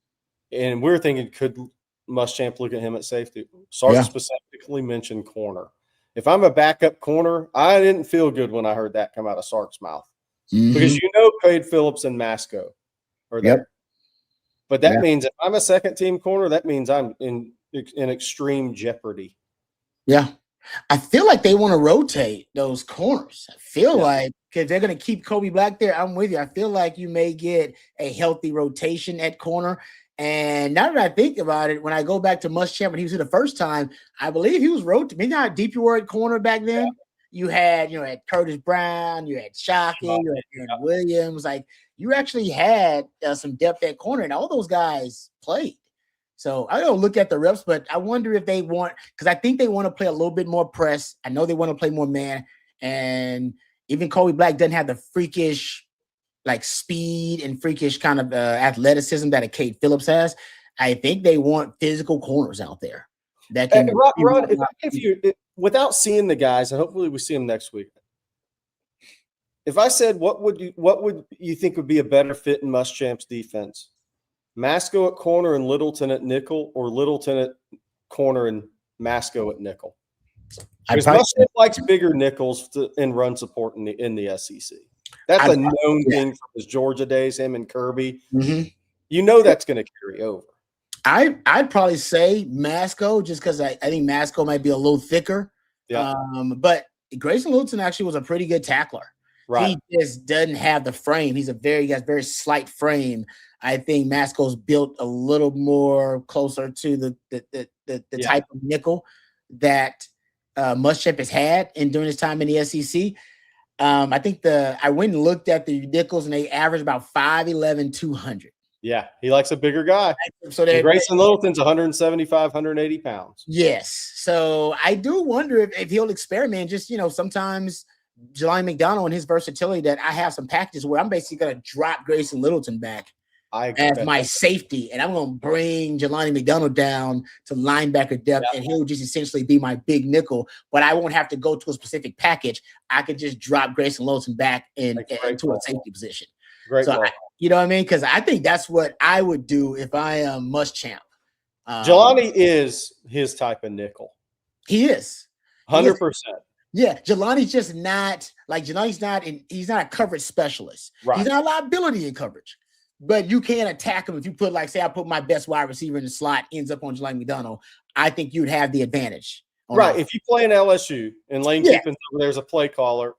And we're thinking, could Muschamp look at him at safety? Sark specifically mentioned corner. If I'm a backup corner, I didn't feel good when I heard that come out of Sark's mouth. Mm-hmm. Because Cade Phillips and Masco are there. Yep. But that means if I'm a second-team corner, that means I'm in extreme jeopardy. Yeah. I feel like they want to rotate those corners. I feel like because they're going to keep Kobe Black there. I'm with you. I feel like you may get a healthy rotation at corner. And now that I think about it, when I go back to Muschamp when he was here the first time, I believe he was rotating. Maybe not deep you were at corner back then. Yeah. You had Curtis Brown, you had Shockey, you had Aaron Williams. Like you actually had some depth at corner, and all those guys played. So I don't look at the reps, but I wonder if they want, because I think they want to play a little bit more press. I know they want to play more man, and even Kobe Black doesn't have the freakish like speed and freakish kind of athleticism that a Cade Phillips has. I think they want physical corners out there. That can Rod, without seeing the guys, and hopefully we see them next week. If I said what would you think would be a better fit in Muschamp's defense? Masco at corner and Littleton at nickel, or Littleton at corner and Masco at nickel? Because Muschamp likes bigger nickels in run support in the SEC. That's a known thing from his Georgia days, him and Kirby. Mm-hmm. That's going to carry over. I'd probably say Masco just because I think Masco might be a little thicker. Yeah. But Grayson Littleton actually was a pretty good tackler. Right. He just doesn't have the frame. He has very slight frame. I think Masco's built a little more closer to the type of nickel that Muschamp has had during his time in the SEC. I think I went and looked at the nickels, and they average about 5'11", 200. Yeah, he likes a bigger guy. So Grayson Littleton's 175, 180 pounds. Yes. So I do wonder if he'll experiment. Just, sometimes Jelani McDonald and his versatility, that I have some packages where I'm basically going to drop Grayson Littleton back as my safety, and I'm going to bring Jelani McDonald down to linebacker depth, and he'll just essentially be my big nickel, but I won't have to go to a specific package. I could just drop Grayson Littleton back into a safety position. Great. So you know what I mean? Because I think that's what I would do if I am Muschamp. Jelani is his type of nickel. He is 100%. Yeah, Jelani's just not like he's not a coverage specialist. Right. He's not a liability in coverage. But you can't attack him if you put, like, say I put my best wide receiver in the slot, ends up on Jelani McDonald. I think you'd have the advantage. Right. If you play in LSU and Lane Kiffin, there's a play caller,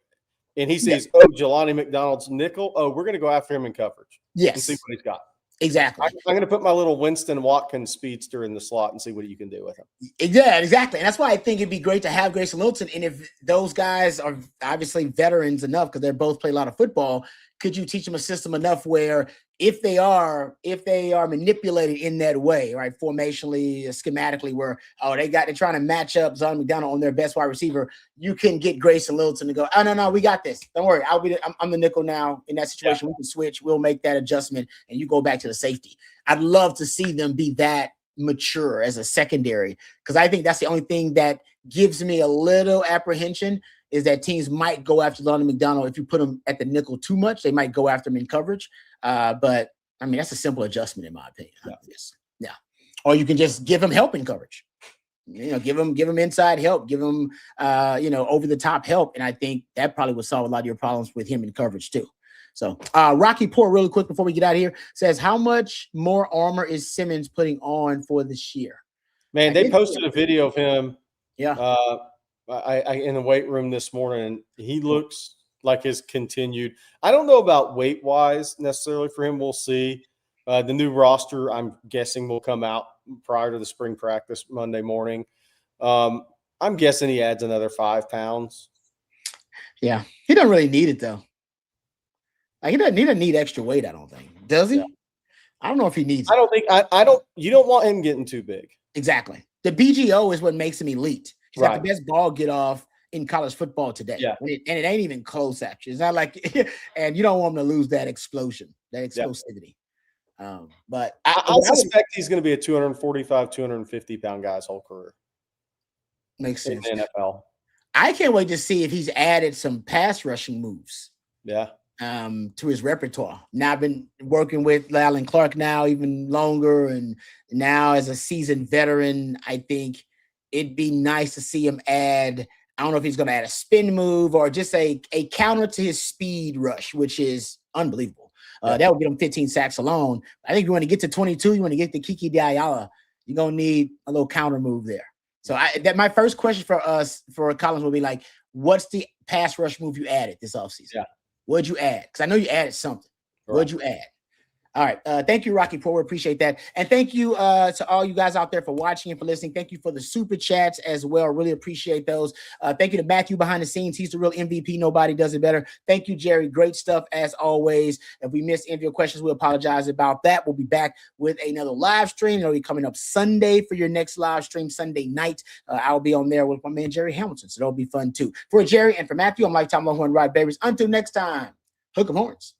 and he sees, Jelani McDonald's nickel. Oh, we're going to go after him in coverage. Yes. And see what he's got. Exactly. I'm going to put my little Winston Watkins speedster in the slot and see what you can do with him. Yeah, exactly. And that's why I think it'd be great to have Grayson Littleton. And if those guys are obviously veterans enough, because they both play a lot of football, could you teach them a system enough where if they are manipulated in that way, right, formationally, schematically, where they're trying to match up Jelani McDonald on their best wide receiver, you can get Grayson Littleton to go, oh no, we got this. Don't worry, I'm the nickel now in that situation. Yeah. We can switch. We'll make that adjustment, and you go back to the safety. I'd love to see them be that mature as a secondary, because I think that's the only thing that gives me a little apprehension is that teams might go after Jelani McDonald. If you put him at the nickel too much, they might go after him in coverage. But I mean, that's a simple adjustment in my opinion. Yeah. Or you can just give him help in coverage. Give him inside help, give him over the top help. And I think that probably would solve a lot of your problems with him in coverage too. So Rocky Poor, really quick before we get out of here, says, how much more armor is Simmons putting on for this year? Man, they posted a video of him. Yeah. I in the weight room this morning. He looks like his continued. I don't know about weight wise necessarily for him. We'll see. The new roster, I'm guessing, will come out prior to the spring practice Monday morning. I'm guessing he adds another 5 pounds. Yeah, he doesn't really need it though. Like, he doesn't need extra weight, I don't think. Does he? Yeah. I don't know if he needs it. I don't think I don't you don't want him getting too big. Exactly. The BGO is what makes him elite. He's got the best ball get off in college football today. Yeah. And it ain't even close, actually. It's not like and you don't want him to lose that explosion, that explosivity. But I suspect he's going to be a 245, 250 pound guy his whole career. Makes sense. In the NFL. I can't wait to see if he's added some pass rushing moves. Yeah. To his repertoire. Now I've been working with Alan Clark now even longer, and now as a seasoned veteran, I think it'd be nice to see him add. I don't know if he's going to add a spin move or just a counter to his speed rush, which is unbelievable. That would get him 15 sacks alone. I think you want to get to 22, you want to get to Kiki Diayala, you're going to need a little counter move there. So my first question for us, for Collins, will be like, what's the pass rush move you added this offseason? Yeah. What'd you add? Because I know you added something. Right. What'd you add? All right. Thank you, Rocky Poor. We appreciate that. And thank you to all you guys out there for watching and for listening. Thank you for the super chats as well. Really appreciate those. Thank you to Matthew behind the scenes. He's the real MVP. Nobody does it better. Thank you, Jerry. Great stuff as always. If we missed any of your questions, we apologize about that. We'll be back with another live stream. It'll be coming up Sunday for your next live stream, Sunday night. I'll be on there with my man, Jerry Hamilton. So that'll be fun too. For Jerry and for Matthew, I'm Lifetime Longhorn Rod Berries. Until next time, hook 'em horns.